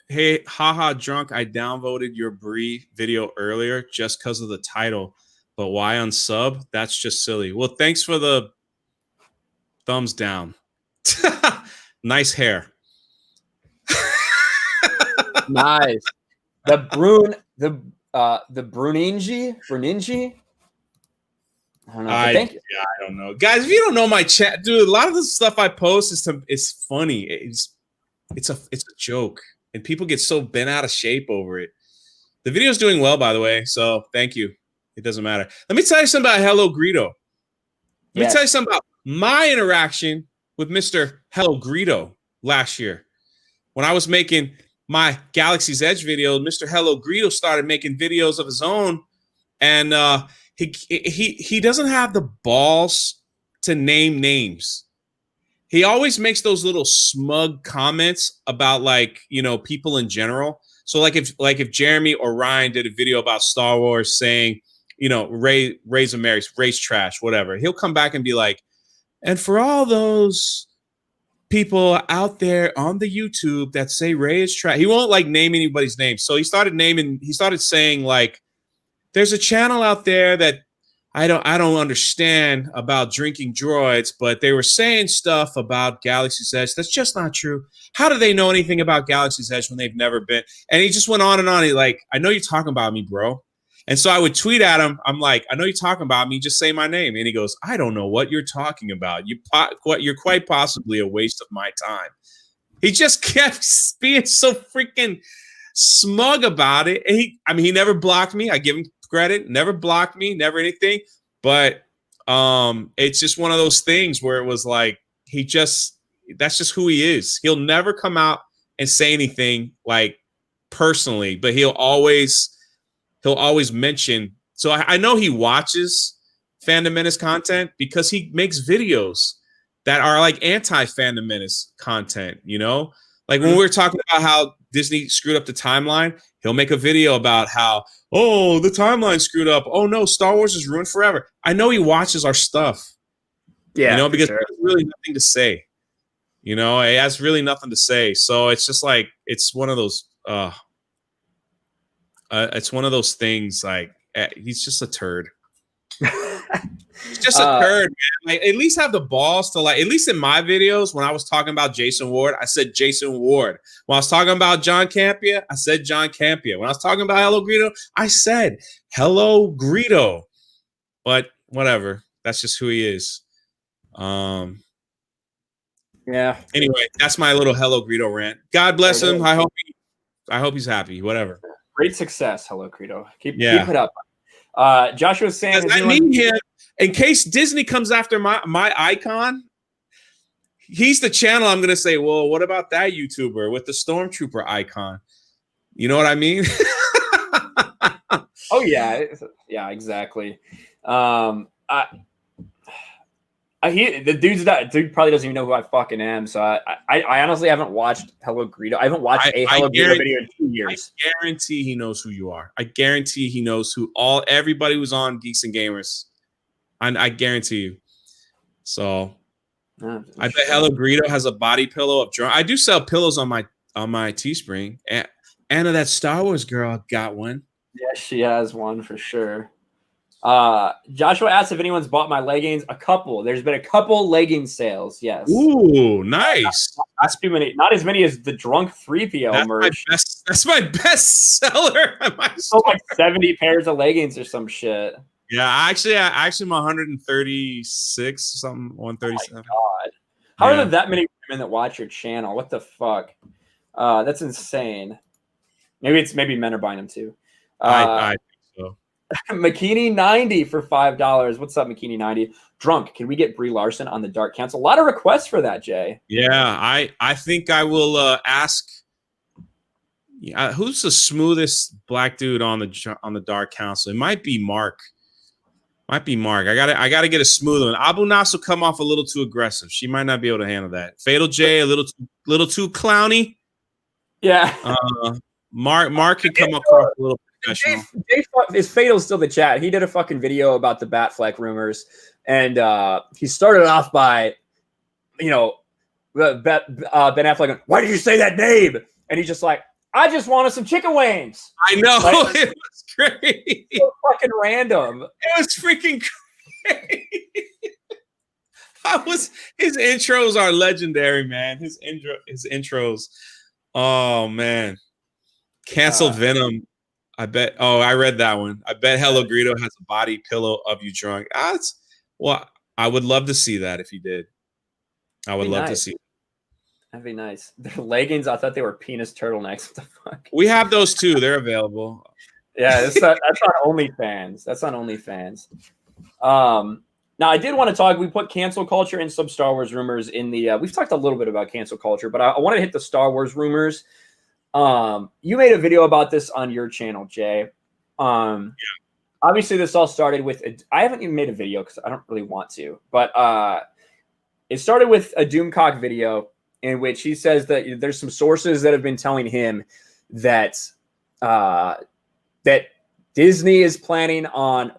[SPEAKER 1] hey, haha, drunk, I downvoted your Brie video earlier just because of the title. But why unsub? That's just silly. Well, thanks for the thumbs down. Nice hair.
[SPEAKER 2] Nice. The Bruninji? I don't know. Thank you.
[SPEAKER 1] Yeah, I don't know. Guys, if you don't know my chat, dude, a lot of the stuff I post is funny. It's a joke. And people get so bent out of shape over it. The video's doing well, by the way. So thank you. It doesn't matter. Let me tell you something about Hello Greedo. Let me tell you something about my interaction with Mr. Hello Greedo last year. When I was making my Galaxy's Edge video, Mr. Hello Greedo started making videos of his own. And he doesn't have the balls to name names. He always makes those little smug comments about people in general. So if Jeremy or Ryan did a video about Star Wars saying, Ray's America's race trash, whatever, he'll come back and be like, and for all those people out there on the YouTube that say Ray is trash, he won't name anybody's name. So he started saying there's a channel out there that I don't understand about drinking droids, but they were saying stuff about Galaxy's Edge that's just not true. How do they know anything about Galaxy's Edge when they've never been? And he just went on and on. He I know you're talking about me, bro. And so I would tweet at him. I'm like, I know you're talking about me. Just say my name. And he goes, I don't know what you're talking about. You're quite possibly a waste of my time. He just kept being so freaking smug about it. And he never blocked me. I give him credit. Never blocked me. Never anything. But it's just one of those things where it was that's just who he is. He'll never come out and say anything personally, but he'll always mention. So I know he watches Fandom Menace content because he makes videos that are anti-Fandom Menace content, when we were talking about how Disney screwed up the timeline, he'll make a video about how, oh, the timeline screwed up. Oh no, Star Wars is ruined forever. I know he watches our stuff. Yeah, because there's really nothing to say. It has really nothing to say. So it's just it's one of those it's one of those things he's just a turd. He's just a turd, man. At least have the balls to at least in my videos, when I was talking about Jason Ward, I said Jason Ward. When I was talking about John Campea, I said John Campea. When I was talking about Hello Greedo, I said Hello Greedo. But whatever. That's just who he is.
[SPEAKER 2] Yeah.
[SPEAKER 1] Anyway, that's my little Hello Greedo rant. God bless him. I hope he's happy. Whatever.
[SPEAKER 2] Great success, Hello Greedo. Keep it up. Joshua's saying,
[SPEAKER 1] I need him in case Disney comes after my icon. He's the channel I'm going to say, well, what about that YouTuber with the Stormtrooper icon? You know what I mean?
[SPEAKER 2] Oh yeah, exactly. The dude probably doesn't even know who I fucking am. So I honestly haven't watched Hello Greedo. I haven't watched a Hello Greedo video in 2 years.
[SPEAKER 1] I guarantee he knows who you are. I guarantee he knows who everybody who's on Geeks and Gamers. I guarantee you. So I bet Hello Greedo has a body pillow of drone. I do sell pillows on my Teespring. Anna, that Star Wars girl, got one.
[SPEAKER 2] Yes, she has one for sure. Joshua asked if anyone's bought my leggings. A couple. There's been a couple legging sales. Yes.
[SPEAKER 1] Ooh, nice.
[SPEAKER 2] Not too many. Not as many as the drunk 3PO merch.
[SPEAKER 1] That's my best seller.
[SPEAKER 2] Sold 70 pairs of leggings or some shit.
[SPEAKER 1] Yeah, actually, I'm 136 something, 137.
[SPEAKER 2] Oh my God. How are there that many women that watch your channel? What the fuck? That's insane. Maybe men are buying them too.
[SPEAKER 1] I think so.
[SPEAKER 2] Makini 90 for $5. What's up, Makini 90? Drunk. Can we get Brie Larson on the Dark Council? A lot of requests for that, Jay.
[SPEAKER 1] Yeah, I think I will ask. Who's the smoothest black dude on the Dark Council? It might be Mark. Might be Mark. I gotta get a smooth one. Abu Nas will come off a little too aggressive. She might not be able to handle that. Fatal J, a little too clowny.
[SPEAKER 2] Yeah.
[SPEAKER 1] Mark can come across a little professional.
[SPEAKER 2] Is Fatal still the chat? He did a fucking video about the Batfleck rumors, and he started off by, Ben Affleck, why did you say that name? And he's just like, I just wanted some chicken wings.
[SPEAKER 1] I know.
[SPEAKER 2] Like,
[SPEAKER 1] it was great.
[SPEAKER 2] So fucking random.
[SPEAKER 1] It was freaking great. His intros are legendary, man. His intros. Oh man. Cancel Venom. I bet. Oh, I read that one. I bet Hello Greedo has a body pillow of you drunk. Well, I would love to see that if he did. I would love to see.
[SPEAKER 2] That'd be nice. Their leggings, I thought they were penis turtlenecks. What the fuck?
[SPEAKER 1] We have those too. They're available.
[SPEAKER 2] Yeah, that's on OnlyFans. That's on OnlyFans. Now, I did want to talk. We put cancel culture and some Star Wars rumors in the. We've talked a little bit about cancel culture, but I wanted to hit the Star Wars rumors. You made a video about this on your channel, Jay. Yeah. Obviously, this all started with. I haven't even made a video because I don't really want to, but it started with a Doomcock video in which he says that there's some sources that have been telling him that that Disney is planning on,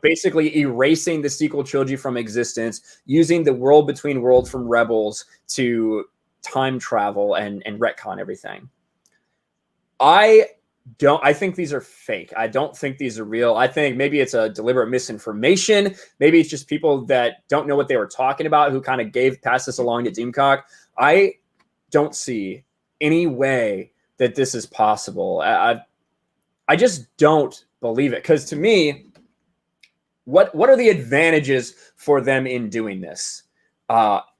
[SPEAKER 2] basically erasing the sequel trilogy from existence, using the world between worlds from Rebels to time travel and retcon everything. I think these are fake. I don't think these are real. I think maybe it's a deliberate misinformation. Maybe it's just people that don't know what they were talking about who kind of passed this along to Doomcock. I don't see any way that this is possible. I just don't believe it. Because to me, what are the advantages for them in doing this?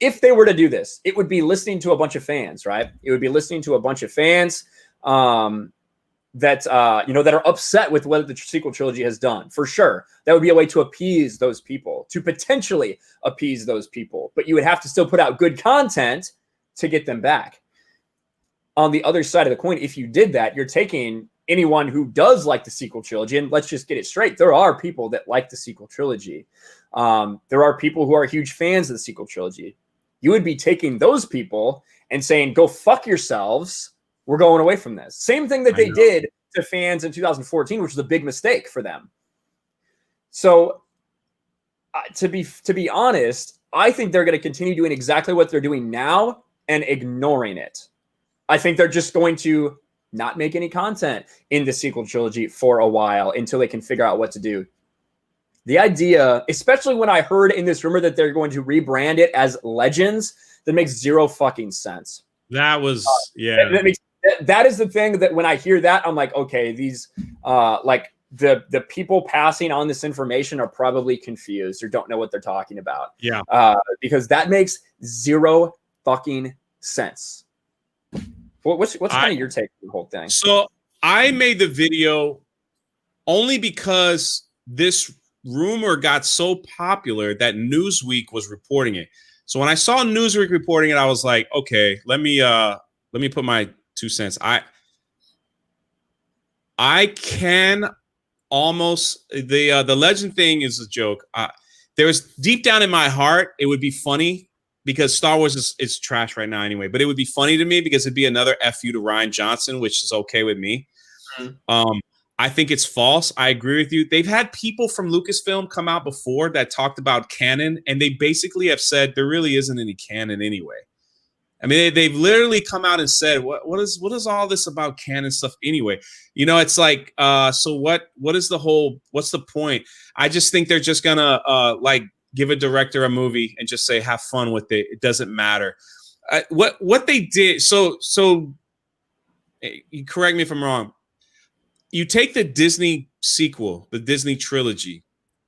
[SPEAKER 2] If they were to do this, it would be listening to a bunch of fans, right? It would be listening to a bunch of fans that are upset with what the sequel trilogy has done. For sure, that would be a way to appease those people, to potentially appease those people. But you would have to still put out good content to get them back. On the other side of the coin, if you did that, you're taking anyone who does like the sequel trilogy, and let's just get it straight. There are people that like the sequel trilogy. There are people who are huge fans of the sequel trilogy. You would be taking those people and saying, go fuck yourselves. We're going away from this. Same thing that they did to fans in 2014, which was a big mistake for them. So to be honest, I think they're going to continue doing exactly what they're doing now and ignoring it. I think they're just going to not make any content in the sequel trilogy for a while until they can figure out what to do. The idea, especially when I heard in this rumor that they're going to rebrand it as Legends, that makes zero fucking sense.
[SPEAKER 1] That was,
[SPEAKER 2] that is the thing that when I hear that, I'm like, okay, these the people passing on this information are probably confused or don't know what they're talking about.
[SPEAKER 1] Yeah.
[SPEAKER 2] Because that makes zero fucking sense. What's kind of your take on the whole thing?
[SPEAKER 1] So I made the video only because this rumor got so popular that Newsweek was reporting it. So when I saw Newsweek reporting it, I was like, okay, let me put my 2 cents. I can almost the legend thing is a joke. There's deep down in my heart, it would be funny because Star Wars is trash right now anyway, but it would be funny to me because it'd be another FU to Rian Johnson, which is okay with me. Mm-hmm. I think it's false. I agree with you. They've had people from Lucasfilm come out before that talked about canon, and they basically have said there really isn't any canon anyway. I mean, they've literally come out and said, what is all this about canon stuff anyway? It's like, so what's the point? I just think they're just gonna give a director a movie and just say, have fun with it. It doesn't matter. What they did. So you correct me if I'm wrong. You take the Disney sequel, the Disney trilogy.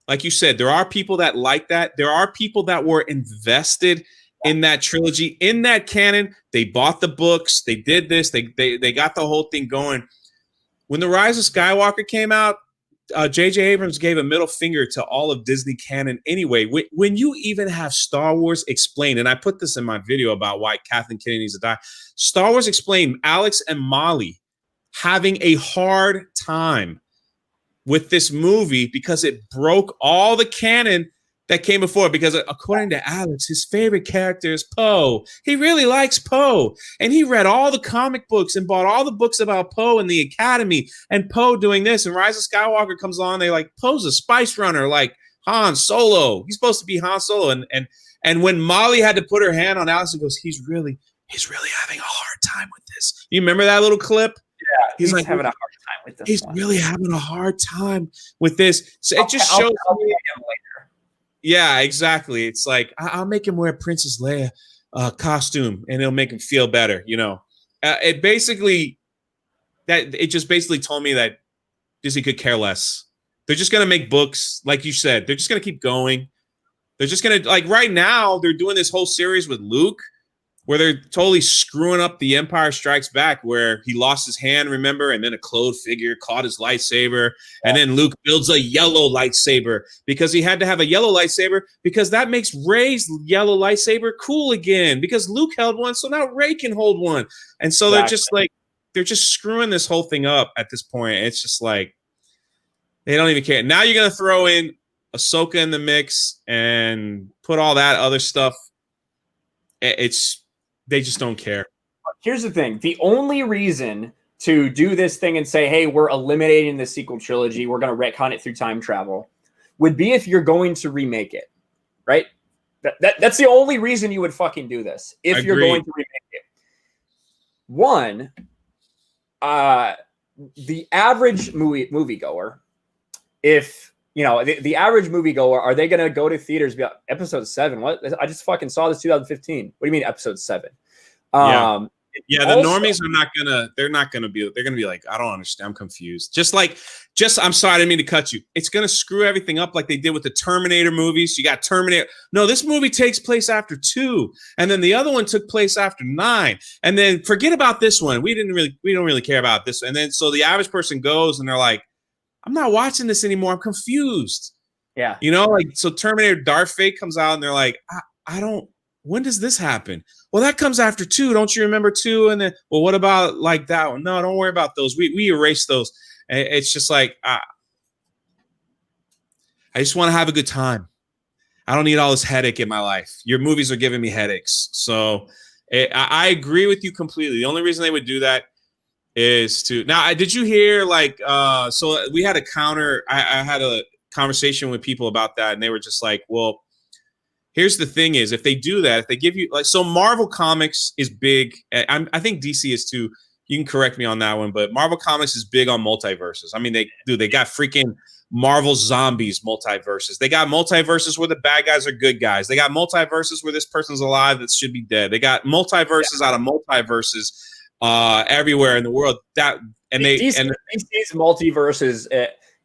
[SPEAKER 1] Like you said, there are people that like that. There are people that were invested in that trilogy, in that canon. They bought the books. They did this. They got the whole thing going. When The Rise of Skywalker came out, J.J. Abrams gave a middle finger to all of Disney canon anyway. When you even have Star Wars explained, and I put this in my video about why Kathleen Kennedy needs to die, Star Wars explained Alex and Molly having a hard time with this movie because it broke all the canon that came before. Because according to Alex, his favorite character is Poe. He really likes Poe. And he read all the comic books and bought all the books about Poe and the Academy and Poe doing this. And Rise of Skywalker comes along. They like, Poe's a spice runner like Han Solo. He's supposed to be Han Solo. And when Molly had to put her hand on Alex and goes, he's really having a hard time with this. You remember that little clip?
[SPEAKER 2] Yeah,
[SPEAKER 1] he's like
[SPEAKER 2] having a hard time with this.
[SPEAKER 1] He's really having a hard time with this. So it just shows. Yeah, exactly. It's like I'll make him wear Princess Leia costume, and it'll make him feel better. You know, it just basically told me that Disney could care less. They're just gonna make books, like you said. They're just gonna keep going. They're just gonna, like, right now they're doing this whole series with Luke, where they're totally screwing up The Empire Strikes Back, where he lost his hand, remember? And then a clothed figure caught his lightsaber. And then Luke builds a yellow lightsaber because he had to have a yellow lightsaber because that makes Rey's yellow lightsaber cool again because Luke held one. So now Rey can hold one. And so they're just screwing this whole thing up at this point. It's just like, they don't even care. Now you're going to throw in Ahsoka in the mix and put all that other stuff. They just don't care.
[SPEAKER 2] Here's the thing. The only reason to do this thing and say, hey, we're eliminating the sequel trilogy, we're going to retcon it through time travel, would be if you're going to remake it, right? That's the only reason you would fucking do this, if you're going to remake it. One, the average moviegoer, if, you know, the average moviegoer, are they going to go to theaters and be like, episode 7? What? I just fucking saw this 2015. What do you mean episode 7?
[SPEAKER 1] The normies are they're going to be like, I don't understand. I'm confused. I'm sorry, I didn't mean to cut you. It's going to screw everything up like they did with the Terminator movies. You got Terminator. No, this movie takes place after 2. And then the other one took place after 9. And then forget about this one. We don't really care about this. And then, so the average person goes and they're like, I'm not watching this anymore. I'm confused.
[SPEAKER 2] Yeah.
[SPEAKER 1] You know, like, so Terminator Dark Fate comes out and they're like, when does this happen? Well, that comes after 2. Don't you remember 2? And then, well, what about like that one? No, don't worry about those. We erase those. And it's just like, I just want to have a good time. I don't need all this headache in my life. Your movies are giving me headaches. So I agree with you completely. The only reason they would do that is to, now, did you hear, like, so we had a counter, I had a conversation with people about that, and they were just like, well, here's the thing is, if they do that, if they give you, like, so Marvel Comics is big. I think DC is too. You can correct me on that one, but Marvel Comics is big on multiverses. I mean, they got freaking Marvel Zombies multiverses. They got multiverses where the bad guys are good guys. They got multiverses where this person's alive that should be dead. They got multiverses out of multiverses everywhere in the world. DC's
[SPEAKER 2] multiverse is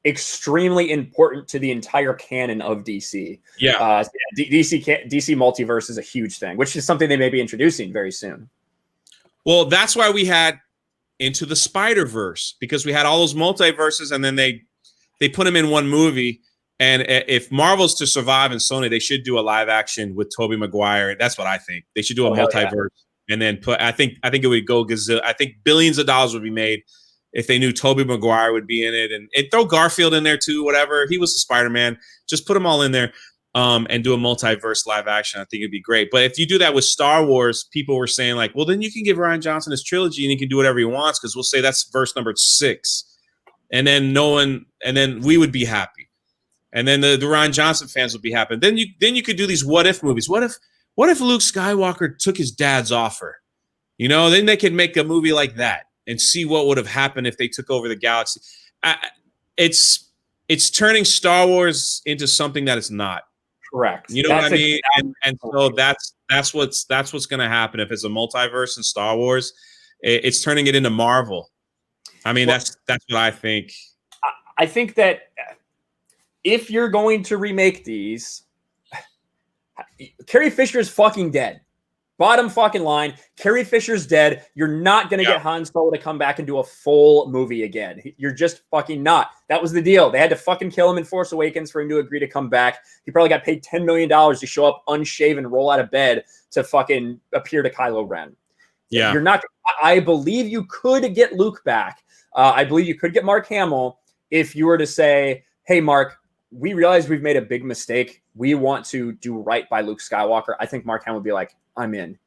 [SPEAKER 2] extremely important to the entire canon of DC.
[SPEAKER 1] Yeah,
[SPEAKER 2] DC multiverse is a huge thing, which is something they may be introducing very soon.
[SPEAKER 1] Well, that's why we had Into the Spider-Verse, because we had all those multiverses, and then they put them in one movie. And if Marvel's to survive in Sony, they should do a live action with Tobey Maguire. That's what I think. They should do a multiverse. Yeah. And then I think it would go I think billions of dollars would be made if they knew Tobey Maguire would be in it, and throw Garfield in there too, whatever. He was the Spider-Man. Just put them all in there and do a multiverse live action. I think it'd be great. But if you do that with Star Wars, people were saying like, well, then you can give Rian Johnson his trilogy and he can do whatever he wants, because we'll say that's verse number 6. And then we would be happy. And then the Rian Johnson fans would be happy. Then you could do these what if movies. What if Luke Skywalker took his dad's offer? You know, then they could make a movie like that and see what would have happened if they took over the galaxy. It's turning Star Wars into something that it's not.
[SPEAKER 2] Correct.
[SPEAKER 1] You know what I mean? And so that's what's going to happen if it's a multiverse in Star Wars. It's turning it into Marvel. I mean, that's what I think.
[SPEAKER 2] I think that if you're going to remake these, Carrie Fisher is fucking dead. Bottom fucking line, Carrie Fisher's dead. You're not going to get Han Solo to come back and do a full movie again. You're just fucking not. That was the deal. They had to fucking kill him in Force Awakens for him to agree to come back. He probably got paid $10 million to show up unshaven, roll out of bed to fucking appear to Kylo Ren. You're not. I believe you could get Luke back. I believe you could get Mark Hamill. if you were to say, hey, Mark, we realize we've made a big mistake. We want to do right by Luke Skywalker. I think Mark Hamill would be like, I'm in.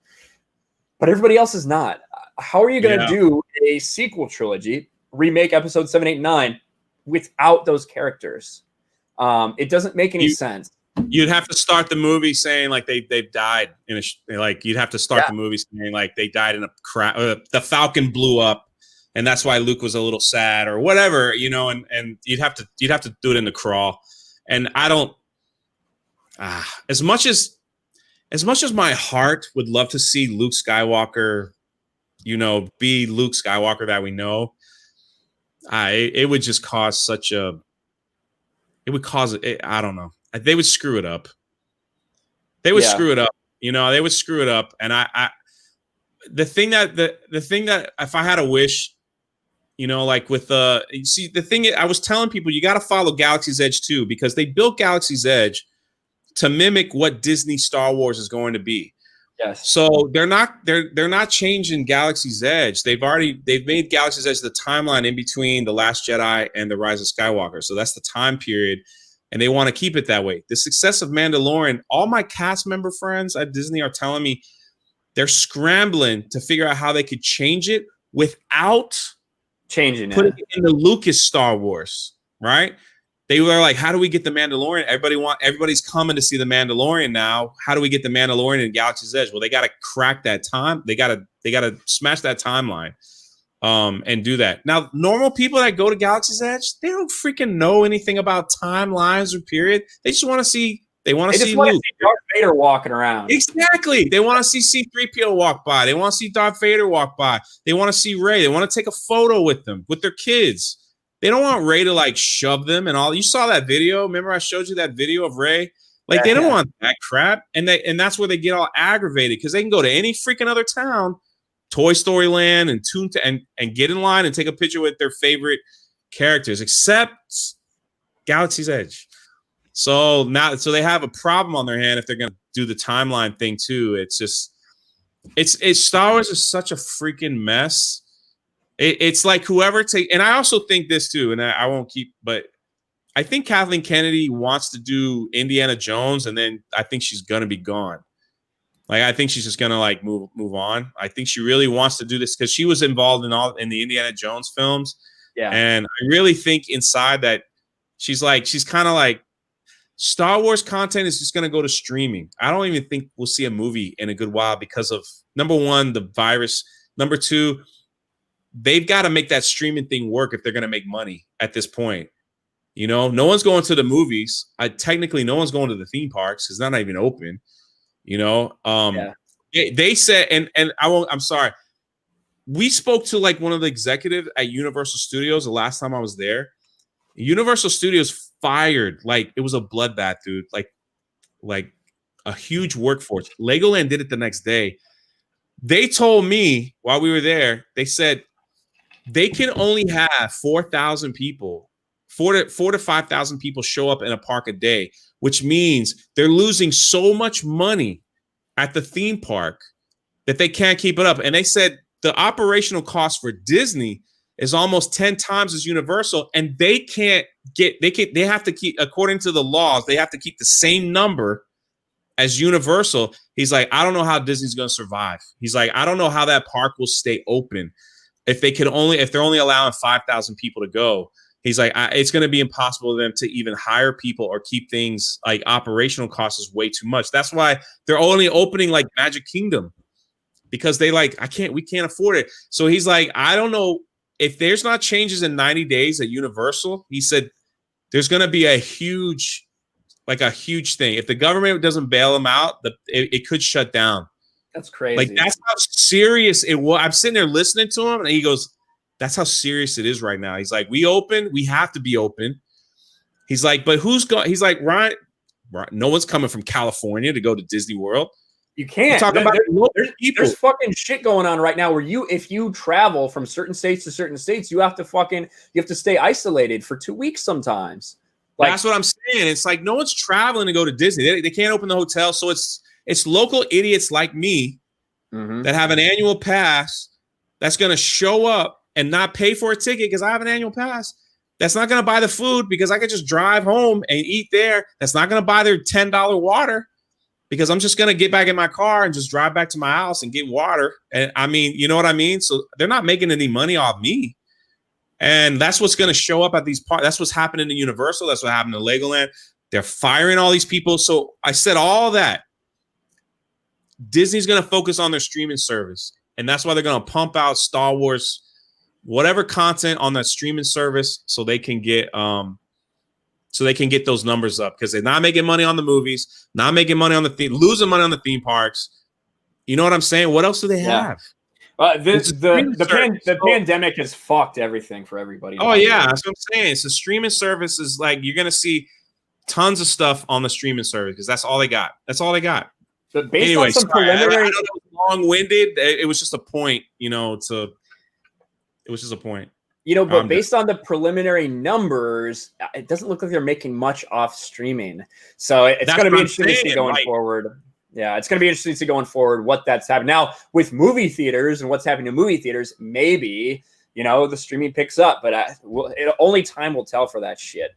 [SPEAKER 2] But everybody else is not. How are you going to do a sequel trilogy, remake episode 7, 8, 9 without those characters? It doesn't make any sense.
[SPEAKER 1] You'd have to start the movie saying like they've died in a like you'd have to start the movie saying like they died in a crash. The Falcon blew up, and that's why Luke was a little sad or whatever, you know. And you'd have to do it in the crawl. And I don't. As much as my heart would love to see Luke Skywalker, you know, be Luke Skywalker that we know, it would just cause such a. It would cause it. I don't know. They would screw it up. They would screw it up. You know, they would screw it up. And the thing that if I had a wish, you know, like with you see the thing I was telling people, you got to follow Galaxy's Edge too, because they built Galaxy's Edge to mimic what Disney Star Wars is going to be.
[SPEAKER 2] Yes.
[SPEAKER 1] So they're not changing Galaxy's Edge. They've made Galaxy's Edge the timeline in between The Last Jedi and The Rise of Skywalker. So that's the time period. And they want to keep it that way. The success of Mandalorian, all my cast member friends at Disney are telling me they're scrambling to figure out how they could change it without
[SPEAKER 2] changing
[SPEAKER 1] putting it in the Lucas Star Wars, right? They were like, how do we get the Mandalorian? Everybody's coming to see the Mandalorian now. How do we get the Mandalorian in Galaxy's Edge? Well, they got to crack that time. They got to smash that timeline. And do that. Now, normal people that go to Galaxy's Edge, they don't freaking know anything about timelines or period. They just want to see. They want to see Luke.
[SPEAKER 2] Darth Vader walking around.
[SPEAKER 1] Exactly. They want to see C-3PO walk by. They want to see Darth Vader walk by. They want to see Rey. They want to take a photo with them, with their kids. They don't want Rey to like shove them and all. You saw that video. Remember I showed you that video of Rey? Like they don't want that crap. And that's where they get all aggravated because they can go to any freaking other town, Toy Story Land and get in line and take a picture with their favorite characters, except Galaxy's Edge. So they have a problem on their hand if they're going to do the timeline thing too. It's just, it's Star Wars is such a freaking mess. It's like whoever and I also think this too, and I won't keep, but I think Kathleen Kennedy wants to do Indiana Jones, and then I think she's going to be gone. Like, I think she's just going to like move on. I think she really wants to do this because she was involved in the Indiana Jones films.
[SPEAKER 2] Yeah.
[SPEAKER 1] And I really think inside that she's kind of like Star Wars content is just going to go to streaming. I don't even think we'll see a movie in a good while because of, number one, the virus. Number two, they've got to make that streaming thing work if they're going to make money at this point. You know, no one's going to the movies. Technically, no one's going to the theme parks because they're not even open. You know, they said, and I'm sorry. We spoke to like one of the executives at Universal Studios the last time I was there. Universal Studios fired, like it was a bloodbath, dude. Like a huge workforce. Legoland did it the next day. They told me while we were there, they said they can only have 4,000 people, 4,000 to 5,000 people show up in a park a day, which means they're losing so much money at the theme park that they can't keep it up. And they said the operational cost for Disney is almost 10 times as Universal, and they have to keep, according to the laws, they have to keep the same number as Universal. He's like, I don't know how Disney's going to survive. He's like, I don't know how that park will stay open if they're only allowing 5,000 people to go. He's like, it's going to be impossible for them to even hire people or keep things like operational costs is way too much. That's why they're only opening like Magic Kingdom because we can't afford it. So he's like, I don't know if there's not changes in 90 days at Universal. He said there's going to be a huge thing. If the government doesn't bail them out, it could shut down.
[SPEAKER 2] That's crazy.
[SPEAKER 1] Like that's how serious it was. I'm sitting there listening to him, and he goes, that's how serious it is right now. He's like, we have to be open. He's like, but who's going? He's like, Ryan, no one's coming from California to go to Disney World.
[SPEAKER 2] You can't. There's fucking shit going on right now where if you travel from certain states to certain states, you have to stay isolated for 2 weeks sometimes. Like,
[SPEAKER 1] that's what I'm saying. It's like no one's traveling to go to Disney. They can't open the hotel. So it's local idiots like me that have an annual pass that's going to show up and not pay for a ticket because I have an annual pass that's not going to buy the food because I could just drive home and eat there. That's not going to buy their $10 water because I'm just going to get back in my car and just drive back to my house and get water. And I mean, you know what I mean? So they're not making any money off me. And that's what's going to show up at these parts. That's what's happening to Universal. That's what happened to Legoland. They're firing all these people. So I said all that. Disney's going to focus on their streaming service. And that's why they're going to pump out Star Wars, whatever content on that streaming service so they can get those numbers up because they're not making money on the movies, not making money on the theme, losing money on the theme parks. You know what I'm saying? What else do they have?
[SPEAKER 2] The pandemic has fucked everything for everybody.
[SPEAKER 1] Oh, yeah. That's what I'm saying. So streaming service is like you're going to see tons of stuff on the streaming service because that's all they got. That's all they got.
[SPEAKER 2] But based on some preliminary...
[SPEAKER 1] I know it was long-winded. It was just a point, it was just a point.
[SPEAKER 2] But based on the preliminary numbers, it doesn't look like they're making much off streaming. So it's going to be interesting to see going forward. Yeah, it's going to be interesting to see going forward what that's happening. Now, with movie theaters and what's happening to movie theaters, maybe, the streaming picks up. But only time will tell for that shit.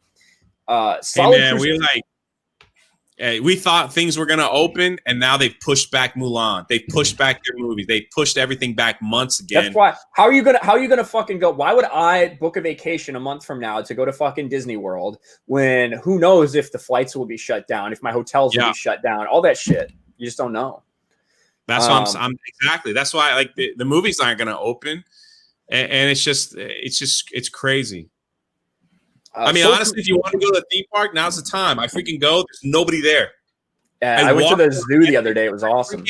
[SPEAKER 1] We thought things were going to open, and now they've pushed back Mulan. They've pushed back their movies. They pushed everything back months again.
[SPEAKER 2] That's why. How are you gonna fucking go? Why would I book a vacation a month from now to go to fucking Disney World when who knows if the flights will be shut down, if my hotels will be shut down, all that shit. You just don't know.
[SPEAKER 1] That's why I'm exactly. That's why like the movies aren't going to open, and it's crazy. I mean, honestly, if you want to go to the theme park, now's the time. I freaking go. There's nobody there.
[SPEAKER 2] Yeah, I went to the zoo the other day. It was awesome.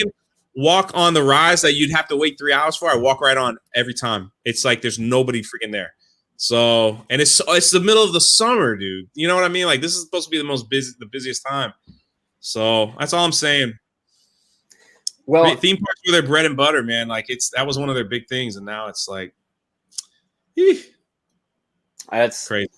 [SPEAKER 1] Walk on the rides that you'd have to wait 3 hours for. I walk right on every time. It's like there's nobody freaking there. So, and it's the middle of the summer, dude. You know what I mean? Like this is supposed to be the busiest time. So that's all I'm saying. Well, theme parks were their bread and butter, man. Like that was one of their big things, and now it's like,
[SPEAKER 2] that's
[SPEAKER 1] crazy.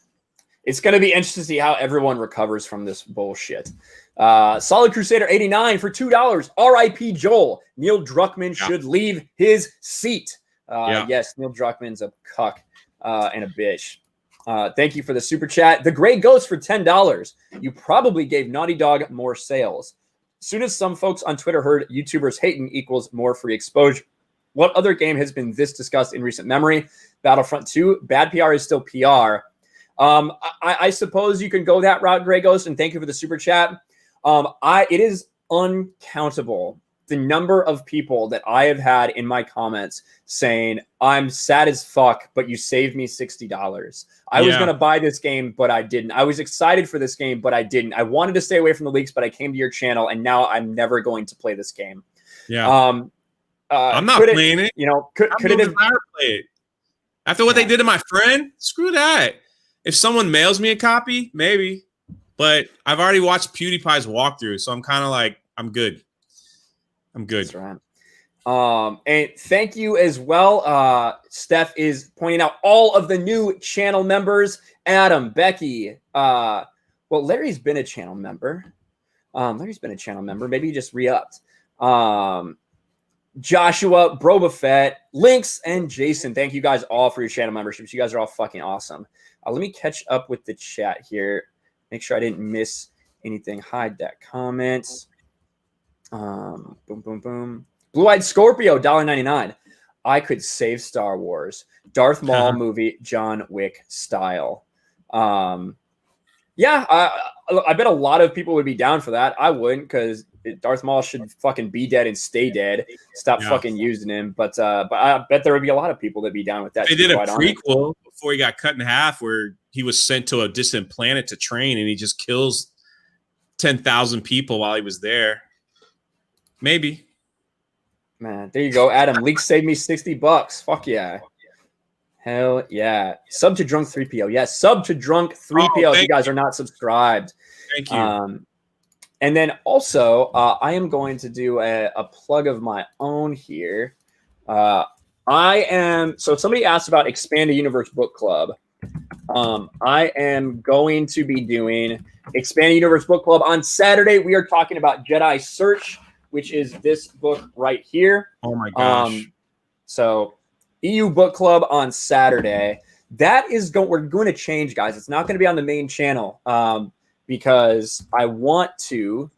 [SPEAKER 2] It's going to be interesting to see how everyone recovers from this bullshit. Solid Crusader 89 for $2. R.I.P. Joel. Neil Druckmann should leave his seat. Yes, Neil Druckmann's a cuck and a bitch. Thank you for the super chat. The Gray Ghost for $10. You probably gave Naughty Dog more sales. Soon as some folks on Twitter heard YouTubers hating equals more free exposure. What other game has been this discussed in recent memory? Battlefront 2. Bad PR is still PR. I suppose you can go that route, Gray Ghost, and thank you for the super chat. It is uncountable the number of people that I have had in my comments saying, I'm sad as fuck, but you saved me $60. I was going to buy this game, but I didn't. I was excited for this game, but I didn't. I wanted to stay away from the leaks, but I came to your channel, and now I'm never going to play this game.
[SPEAKER 1] Yeah. I'm not playing it.
[SPEAKER 2] Could it have
[SPEAKER 1] play it? After what they did to my friend? Screw that. If someone mails me a copy, maybe. But I've already watched PewDiePie's walkthrough, so I'm kind of like, I'm good.
[SPEAKER 2] That's right. And thank you as well. Steph is pointing out all of the new channel members. Adam, Becky. Larry's been a channel member. Maybe he just re-upped. Joshua, Brobafett, Lynx, and Jason. Thank you guys all for your channel memberships. You guys are all fucking awesome. Let me catch up with the chat here. Make sure I didn't miss anything. Hide that comment. Boom, boom, boom. Blue-Eyed Scorpio, $1.99. I could save Star Wars. Darth Maul movie, John Wick style. I bet a lot of people would be down for that. I wouldn't, because Darth Maul should fucking be dead and stay dead. Stop fucking using him. But I bet there would be a lot of people that'd be down with that.
[SPEAKER 1] They did a prequel before he got cut in half where he was sent to a distant planet to train, and he just kills 10,000 people while he was there. Maybe.
[SPEAKER 2] Man, there you go, Adam. Leaks saved me $60. Fuck yeah. Hell yeah. Sub to Drunk 3PO. Yes, sub to Drunk 3PO if you guys are not subscribed.
[SPEAKER 1] Thank you.
[SPEAKER 2] And then also, I am going to do a plug of my own here. So somebody asked about Expanded Universe Book Club. I am going to be doing Expanded Universe Book Club on Saturday. We are talking about Jedi Search, which is this book right here.
[SPEAKER 1] Oh my gosh.
[SPEAKER 2] So EU Book Club on Saturday. That is we're going to change, guys. It's not going to be on the main channel because I want to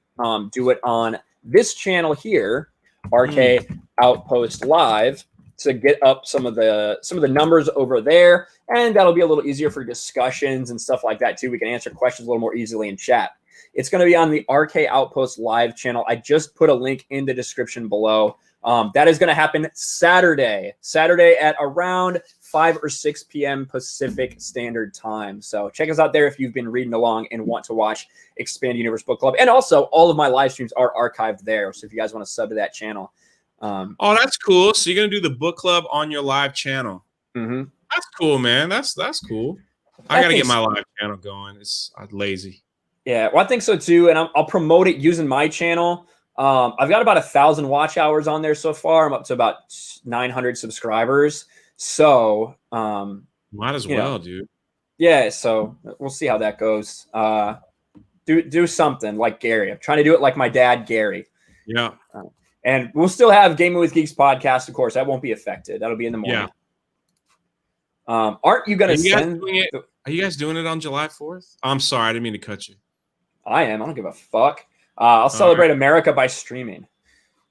[SPEAKER 2] do it on this channel here, RK Outpost Live, to get up some of the numbers over there, and that'll be a little easier for discussions and stuff like that too. We can answer questions a little more easily in chat. It's going to be on the RK Outpost Live channel. I just put a link in the description below. That is going to happen Saturday at around 5 or 6 p.m. Pacific Standard Time. So check us out there if you've been reading along and want to watch Expanded Universe Book Club. And also, all of my live streams are archived there. So if you guys want to sub to that channel.
[SPEAKER 1] Oh, that's cool. So you're going to do the book club on your live channel. That's cool, man. That's cool. I got to get my live channel going. I'm lazy.
[SPEAKER 2] Yeah, well, I think so too. And I'll promote it using my channel. I've got about 1,000 watch hours on there so far. I'm up to about 900 subscribers. So
[SPEAKER 1] might as well, dude.
[SPEAKER 2] Yeah, so we'll see how that goes. Do something like Gary. I'm trying to do it like my dad, Gary.
[SPEAKER 1] Yeah.
[SPEAKER 2] And we'll still have Gaming with Geeks podcast, of course. That won't be affected. That'll be in the morning. Yeah. Aren't you going to send
[SPEAKER 1] it? Are you guys doing it on July 4th? I'm sorry, I didn't mean to cut you.
[SPEAKER 2] I am. I don't give a fuck. I'll celebrate America by streaming,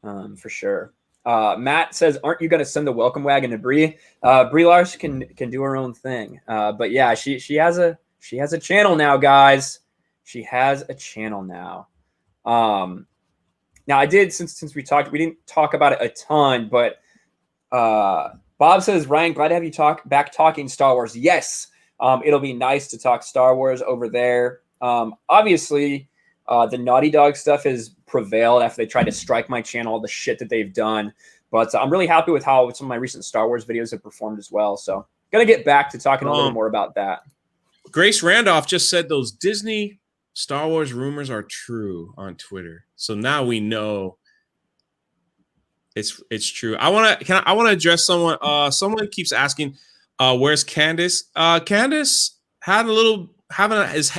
[SPEAKER 2] for sure. Matt says, "Aren't you going to send the welcome wagon to Bree?" Brie Larson can do her own thing, but yeah, she has a channel now, guys. She has a channel now. Now I did since we didn't talk about it a ton, but Bob says, "Ryan, glad to have you back talking Star Wars." Yes, it'll be nice to talk Star Wars over there. Obviously, the Naughty Dog stuff has prevailed after they tried to strike my channel, all the shit that they've done. But I'm really happy with how some of my recent Star Wars videos have performed as well. So going to get back to talking a little more about that.
[SPEAKER 1] Grace Randolph just said those Disney Star Wars rumors are true on Twitter. So now we know it's true. I want to address someone. Someone keeps asking, where's Candace? Candace had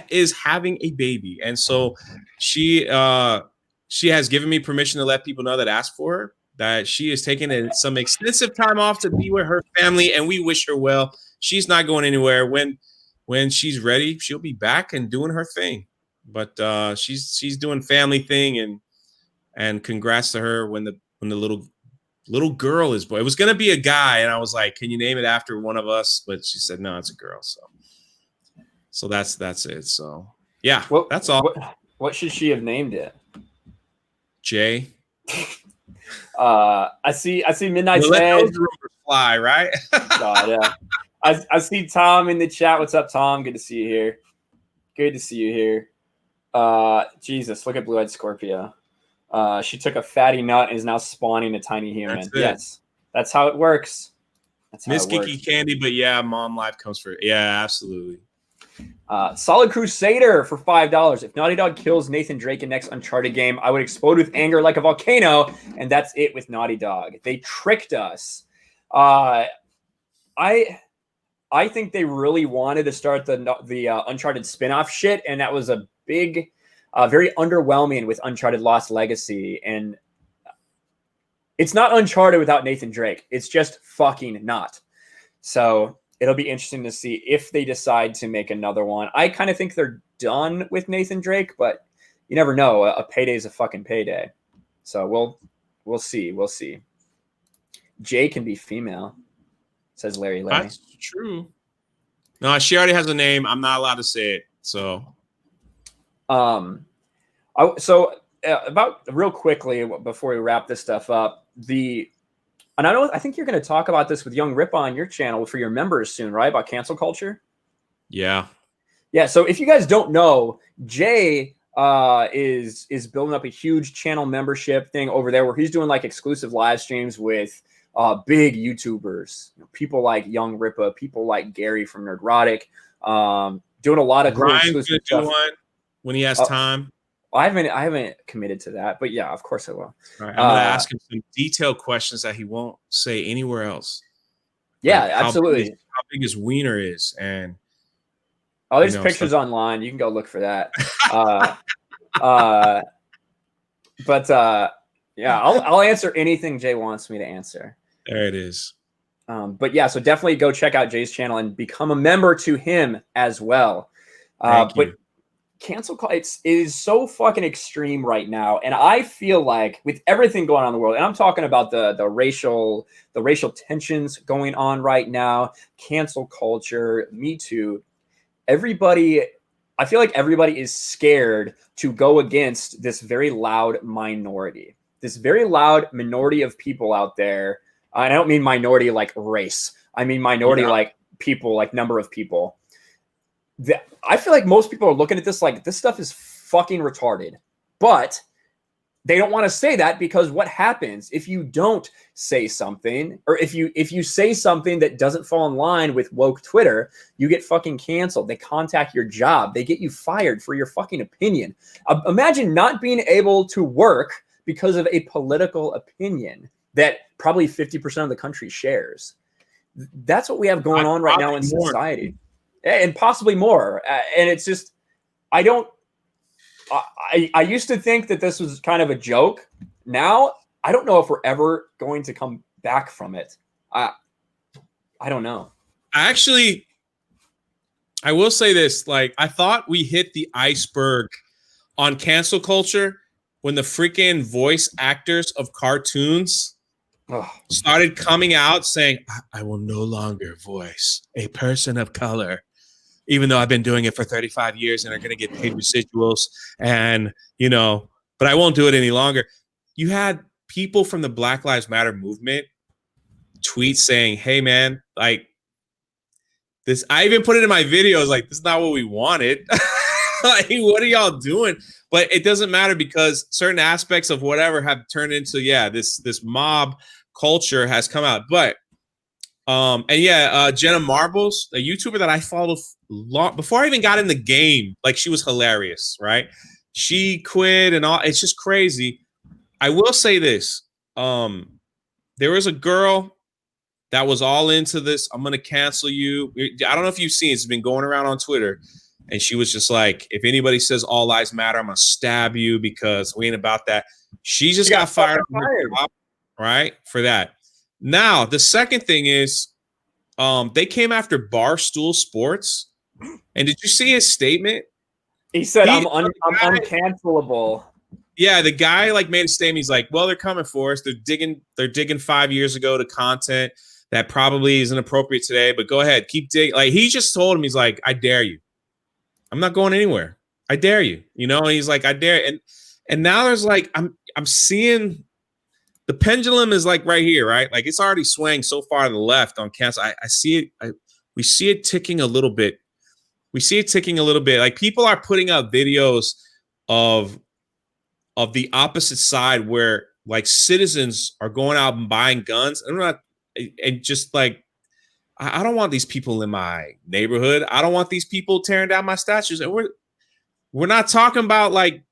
[SPEAKER 1] is having a baby, and so she has given me permission to let people know that asked for her that she is taking some extensive time off to be with her family, and we wish her well. She's not going anywhere. When she's ready, she'll be back and doing her thing. But she's doing family thing, and congrats to her when the little girl is born. It was gonna be a guy, and I was like, can you name it after one of us? But she said no, it's a girl. So that's it. So yeah, that's all.
[SPEAKER 2] What should she have named it?
[SPEAKER 1] Jay.
[SPEAKER 2] I see Midnight's
[SPEAKER 1] Let those rumors fly, right?
[SPEAKER 2] God, yeah. I see Tom in the chat. What's up, Tom? Good to see you here. Good to see you here. Jesus, look at Blue-Eyed Scorpio. She took a fatty nut and is now spawning a tiny human. Yes, that's how it works.
[SPEAKER 1] Miss Geeky Candy, but yeah, mom life comes first. Yeah, absolutely.
[SPEAKER 2] Solid Crusader for $5. If Naughty Dog kills Nathan Drake in next Uncharted game, I would explode with anger like a volcano, and that's it with Naughty Dog. They tricked us. I think they really wanted to start the Uncharted spin-off shit, and that was a big, very underwhelming with Uncharted Lost Legacy. And it's not Uncharted without Nathan Drake. It's just fucking not. So it'll be interesting to see if they decide to make another one. I kind of think they're done with Nathan Drake, but you never know. A payday is a fucking payday. So we'll see. We'll see. Jay can be female, says Larry.
[SPEAKER 1] That's true. No, she already has a name. I'm not allowed to say it. So,
[SPEAKER 2] about real quickly before we wrap this stuff up, I think you're going to talk about this with Young Rippa on your channel for your members soon, right? About cancel culture.
[SPEAKER 1] Yeah.
[SPEAKER 2] Yeah. So if you guys don't know, Jay is building up a huge channel membership thing over there where he's doing like exclusive live streams with big YouTubers, people like Young Rippa, people like Gary from Nerdrotic, doing a lot of cool exclusive stuff.
[SPEAKER 1] Do one when he has time.
[SPEAKER 2] I haven't committed to that, but yeah, of course I will.
[SPEAKER 1] All right, I'm gonna ask him some detailed questions that he won't say anywhere else.
[SPEAKER 2] Yeah, like absolutely.
[SPEAKER 1] How big his wiener is, and
[SPEAKER 2] there's pictures online. You can go look for that. Yeah, I'll answer anything Jay wants me to answer.
[SPEAKER 1] There it is.
[SPEAKER 2] But yeah, so definitely go check out Jay's channel and become a member to him as well.
[SPEAKER 1] Thank you.
[SPEAKER 2] But cancel culture is so fucking extreme right now, and I feel like with everything going on in the world, and I'm talking about the racial tensions going on right now, cancel culture, Me Too, everybody. I feel like everybody is scared to go against this very loud minority, this very loud minority of people out there. And I don't mean minority like race. I mean minority like people, like number of people. I feel like most people are looking at this like this stuff is fucking retarded, but they don't want to say that because what happens if you don't say something, or if you say something that doesn't fall in line with woke Twitter, you get fucking canceled. They contact your job. They get you fired for your fucking opinion. Imagine not being able to work because of a political opinion that probably 50% of the country shares. That's what we have going on right now in society. And possibly more. And it's just, I used to think that this was kind of a joke. Now, I don't know if we're ever going to come back from it. I don't know.
[SPEAKER 1] Actually, I will say this. Like, I thought we hit the iceberg on cancel culture when the freaking voice actors of cartoons started coming out saying, I will no longer voice a person of color, even though I've been doing it for 35 years and are going to get paid residuals and, but I won't do it any longer. You had people from the Black Lives Matter movement tweet saying, hey, man, like this, I even put it in my videos, like, this is not what we wanted. Like, what are y'all doing? But it doesn't matter because certain aspects of whatever have turned into, this mob culture has come out. But Jenna Marbles, a YouTuber that I followed long before I even got in the game, like she was hilarious, right? She quit and all. It's just crazy. I will say this. There was a girl that was all into this. I'm going to cancel you. I don't know if you've seen it. It's been going around on Twitter. And she was just like, if anybody says all lives matter, I'm going to stab you because we ain't about that. She just got fired. Right? For that. Now, the second thing is they came after Barstool Sports. And did you see his statement?
[SPEAKER 2] He said, I'm uncancelable.
[SPEAKER 1] Yeah, the guy like made a statement. He's like, well, they're coming for us. They're digging 5 years ago to content that probably isn't appropriate today, but go ahead, keep digging. Like, he just told him, he's like, I dare you. I'm not going anywhere. I dare you. And he's like, I dare. And now there's like, I'm seeing the pendulum is like right here, right? Like it's already swaying so far to the left on cancel. I see it. We see it ticking a little bit. Like people are putting up videos of the opposite side where like citizens are going out and buying guns. And just like, I don't want these people in my neighborhood. I don't want these people tearing down my statues. And we're not talking about like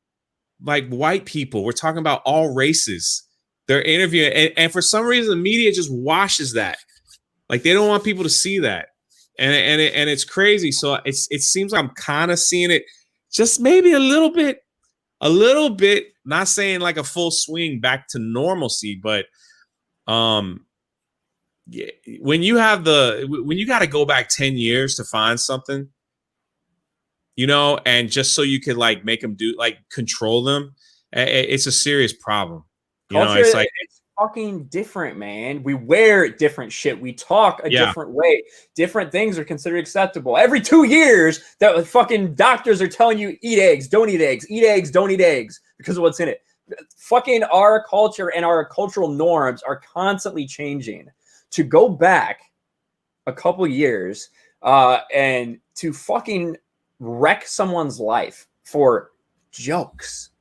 [SPEAKER 1] white people. We're talking about all races. They're interviewing, and for some reason, the media just washes that. Like they don't want people to see that, and it's crazy. So it seems like I'm kind of seeing it, just maybe a little bit. Not saying like a full swing back to normalcy, but yeah, when you got to go back 10 years to find something, and just so you could like make them do like control them, it's a serious problem.
[SPEAKER 2] Culture,
[SPEAKER 1] it's like
[SPEAKER 2] it's fucking different, man. We wear different shit. We talk a different way. Different things are considered acceptable. Every 2 years, that fucking doctors are telling you eat eggs, don't eat eggs, eat eggs, don't eat eggs because of what's in it. Fucking our culture and our cultural norms are constantly changing. To go back a couple years and to fucking wreck someone's life for jokes,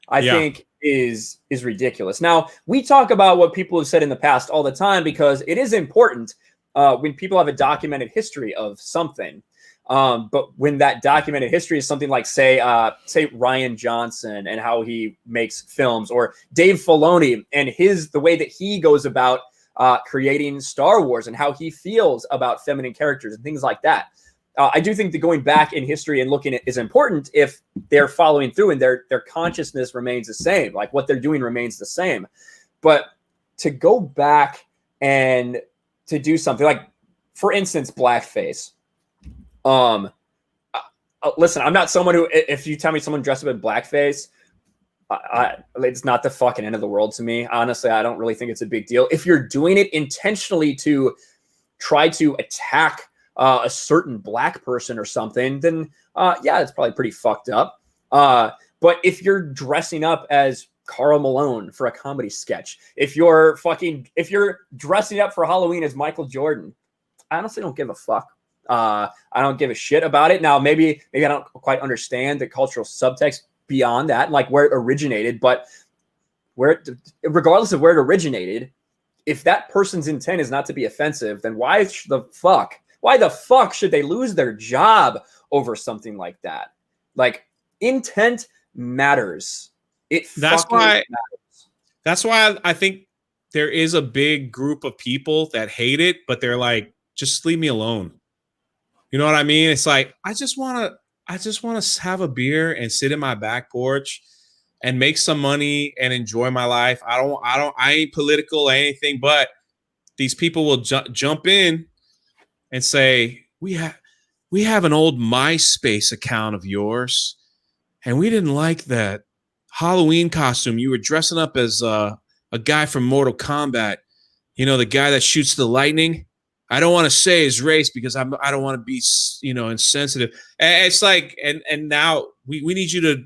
[SPEAKER 2] I think is ridiculous. Now, we talk about what people have said in the past all the time because it is important when people have a documented history of something. But when that documented history is something like, say Rian Johnson and how he makes films, or Dave Filoni and the way that he goes about creating Star Wars and how he feels about feminine characters and things like that. I do think that going back in history and looking at is important if they're following through and their consciousness remains the same, like what they're doing remains the same. But to go back and to do something like, for instance, blackface. Listen, I'm not someone who, if you tell me someone dressed up in blackface, it's not the fucking end of the world to me. Honestly, I don't really think it's a big deal. If you're doing it intentionally to try to attack a certain black person or something, then yeah, it's probably pretty fucked up. But if you're dressing up as Karl Malone for a comedy sketch, if you're dressing up for Halloween as Michael Jordan, I honestly don't give a fuck. I don't give a shit about it. Now, maybe I don't quite understand the cultural subtext beyond that, like where it originated, but regardless of where it originated, if that person's intent is not to be offensive, then why the fuck should they lose their job over something like that? Like, intent matters. That's
[SPEAKER 1] why I think there is a big group of people that hate it, but they're like, just leave me alone. You know what I mean? It's like, I just want to have a beer and sit in my back porch and make some money and enjoy my life. I ain't political or anything, but these people will jump in and say, we have an old MySpace account of yours, and we didn't like that Halloween costume. You were dressing up as a guy from Mortal Kombat, you know, the guy that shoots the lightning. I don't want to say his race because I don't want to be, you know, insensitive. And it's like, and now we need you to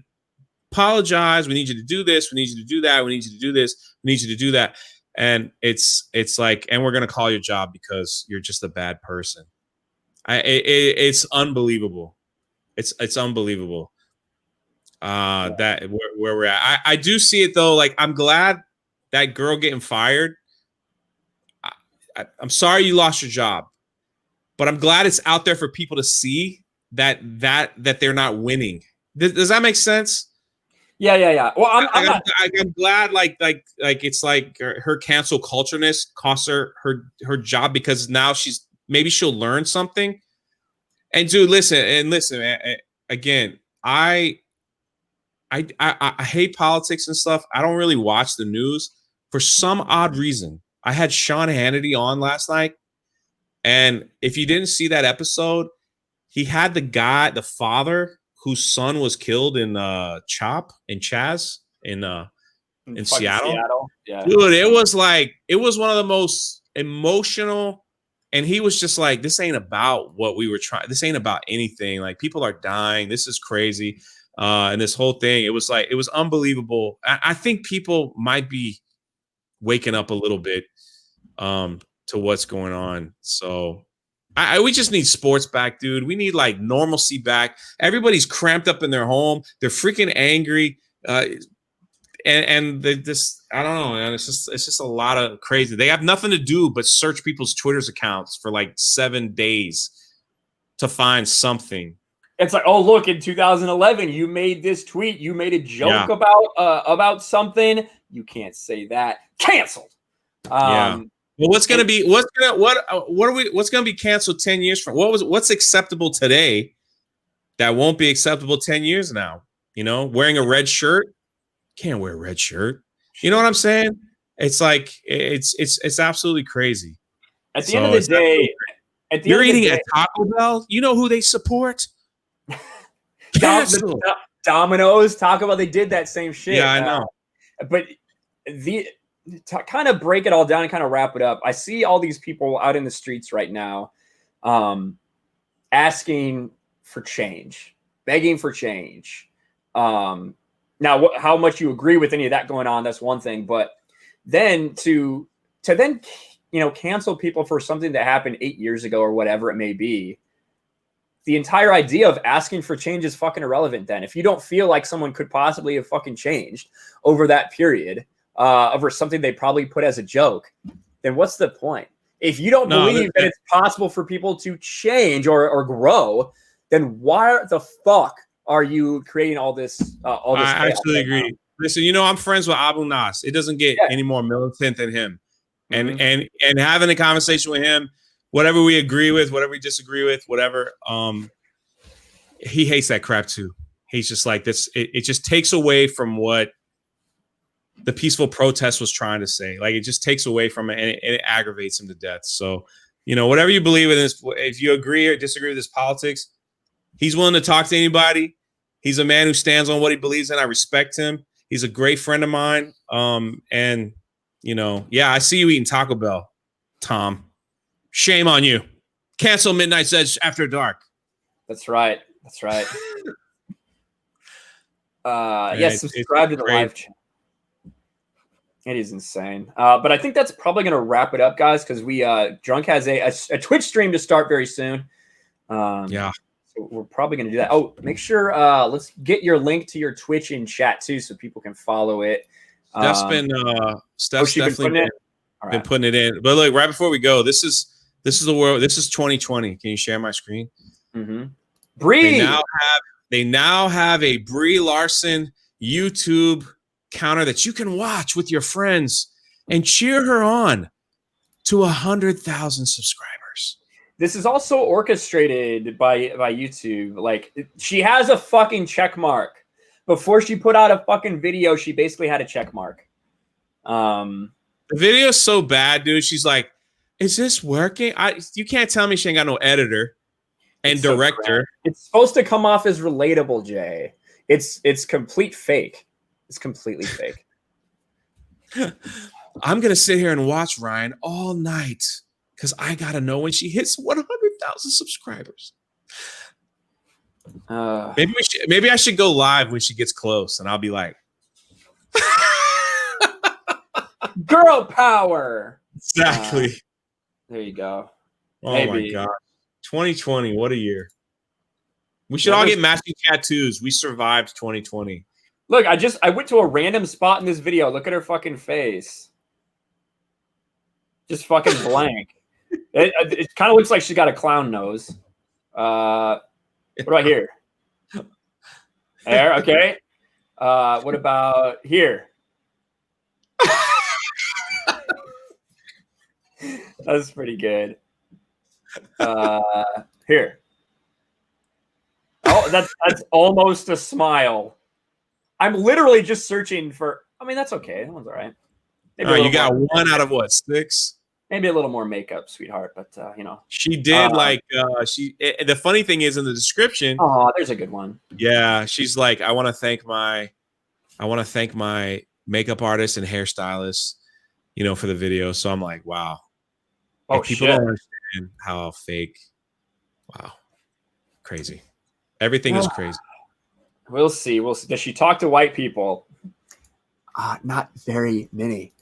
[SPEAKER 1] apologize. We need you to do this. We need you to do that. We need you to do this. We need you to do that. And it's like, and we're going to call your job because you're just a bad person. It's unbelievable. It's unbelievable. That where we're at. I do see it though. Like, I'm glad that girl getting fired. I'm sorry you lost your job, but I'm glad it's out there for people to see that they're not winning. Does that make sense?
[SPEAKER 2] Yeah. Well,
[SPEAKER 1] I'm glad like it's like her cancel cultureness costs her job, because now maybe she'll learn something. And dude, listen, man, again, I hate politics and stuff. I don't really watch the news for some odd reason. I had Sean Hannity on last night, and if you didn't see that episode, he had the father whose son was killed in Chaz in Seattle.
[SPEAKER 2] Yeah.
[SPEAKER 1] Dude, it was one of the most emotional, and he was just like, this ain't about what we were trying. This ain't about anything. Like, people are dying. This is crazy. And this whole thing, it was unbelievable. I think people might be waking up a little bit to what's going on. So we just need sports back, dude. We need like normalcy back. Everybody's cramped up in their home. They're freaking angry. And they just, I don't know, man. It's just a lot of crazy. They have nothing to do but search people's Twitter's accounts for like 7 days to find something.
[SPEAKER 2] It's like, oh, look, in 2011, you made this tweet. You made a joke about something. You can't say that. Canceled.
[SPEAKER 1] Yeah. Well, what's gonna be canceled 10 years from? What's acceptable today that won't be acceptable 10 years now? You know, wearing a red shirt. Can't wear a red shirt. You know what I'm saying? It's like it's absolutely crazy.
[SPEAKER 2] At the end of the day,
[SPEAKER 1] you're eating at Taco Bell. You know who they support?
[SPEAKER 2] Domino's, Taco Bell. They did that same shit.
[SPEAKER 1] Yeah, I know.
[SPEAKER 2] But to kind of break it all down and kind of wrap it up, I see all these people out in the streets right now, asking for change, begging for change. Now, how much you agree with any of that going on, that's one thing. But then to cancel people for something that happened 8 years ago or whatever it may be, the entire idea of asking for change is fucking irrelevant then. If you don't feel like someone could possibly have fucking changed over that period, over something they probably put as a joke, then what's the point? If you don't believe that it's possible for people to change or grow, then why the fuck are you creating all this?
[SPEAKER 1] I absolutely agree. Now? Listen, I'm friends with Abu Nas. It doesn't get any more militant than him. And having a conversation with him, whatever we agree with, whatever we disagree with, whatever, he hates that crap too. He's just like this. It just takes away from what the peaceful protest was trying to say. Like, it just takes away from it, and it aggravates him to death. So, whatever you believe in this, if you agree or disagree with his politics, he's willing to talk to anybody. He's a man who stands on what he believes in. I respect him. He's a great friend of mine. And I see you eating Taco Bell, Tom. Shame on you. Cancel Midnight's Edge after dark.
[SPEAKER 2] That's right. Yes, subscribe to the live channel. It is insane. But I think that's probably going to wrap it up, guys, because Drunk has a Twitch stream to start very soon.
[SPEAKER 1] Yeah.
[SPEAKER 2] So we're probably going to do that. Oh, make sure let's get your link to your Twitch in chat too, so people can follow it.
[SPEAKER 1] Steph's definitely been putting it in. But look, right before we go, this is the world. This is 2020. Can you share my screen?
[SPEAKER 2] Mm-hmm. Bree.
[SPEAKER 1] They now have a Brie Larson YouTube counter that you can watch with your friends and cheer her on to 100,000 subscribers.
[SPEAKER 2] This is also orchestrated by YouTube. Like, she has a fucking check mark. Before she put out a fucking video, she basically had a check mark.
[SPEAKER 1] The video is so bad, dude. She's like, is this working? You can't tell me she ain't got no editor and director.
[SPEAKER 2] It's supposed to come off as relatable, Jay. It's complete fake. It's completely fake.
[SPEAKER 1] I'm gonna sit here and watch Ryan all night because I gotta know when she hits 100,000 subscribers. Maybe I should go live when she gets close, and I'll be like,
[SPEAKER 2] "Girl power!"
[SPEAKER 1] Exactly.
[SPEAKER 2] There you go.
[SPEAKER 1] Oh my god, 2020! What a year. We should all get matching tattoos. We survived 2020.
[SPEAKER 2] Look, I went to a random spot in this video. Look at her fucking face. Just fucking blank. It kind of looks like she got a clown nose. What about here? There, okay. What about here? That's pretty good. Here. Oh, that's almost a smile. I'm literally just searching for. I mean, that's okay. That one's all right.
[SPEAKER 1] You got one out of what, 6?
[SPEAKER 2] Maybe a little more makeup, sweetheart. But
[SPEAKER 1] she did the funny thing is in the description.
[SPEAKER 2] Oh, there's a good one.
[SPEAKER 1] Yeah, she's like, I want to thank my makeup artist and hairstylist, for the video. So I'm like, wow.
[SPEAKER 2] Oh,
[SPEAKER 1] people don't understand how fake. Wow, crazy. Everything is crazy.
[SPEAKER 2] We'll see. Does she talk to white people? Not very many.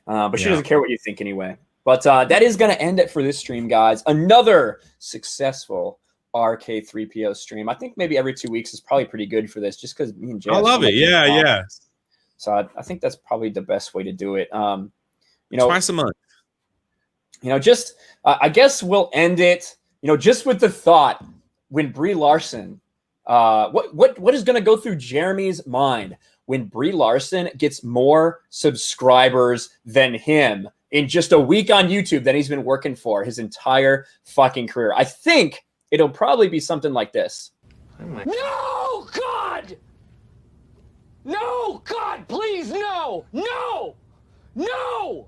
[SPEAKER 2] But she doesn't care what you think anyway. But that is going to end it for this stream, guys. Another successful RK3PO stream. I think maybe every 2 weeks is probably pretty good for this, just because me and Jay.
[SPEAKER 1] I love it. Yeah.
[SPEAKER 2] So I think that's probably the best way to do it.
[SPEAKER 1] Twice a month.
[SPEAKER 2] Just I guess we'll end it. Just with the thought when Brie Larson. What is going to go through Jeremy's mind when Brie Larson gets more subscribers than him in just a week on YouTube that he's been working for his entire fucking career? I think it'll probably be something like this. No, God! No, God, please, no! No! No!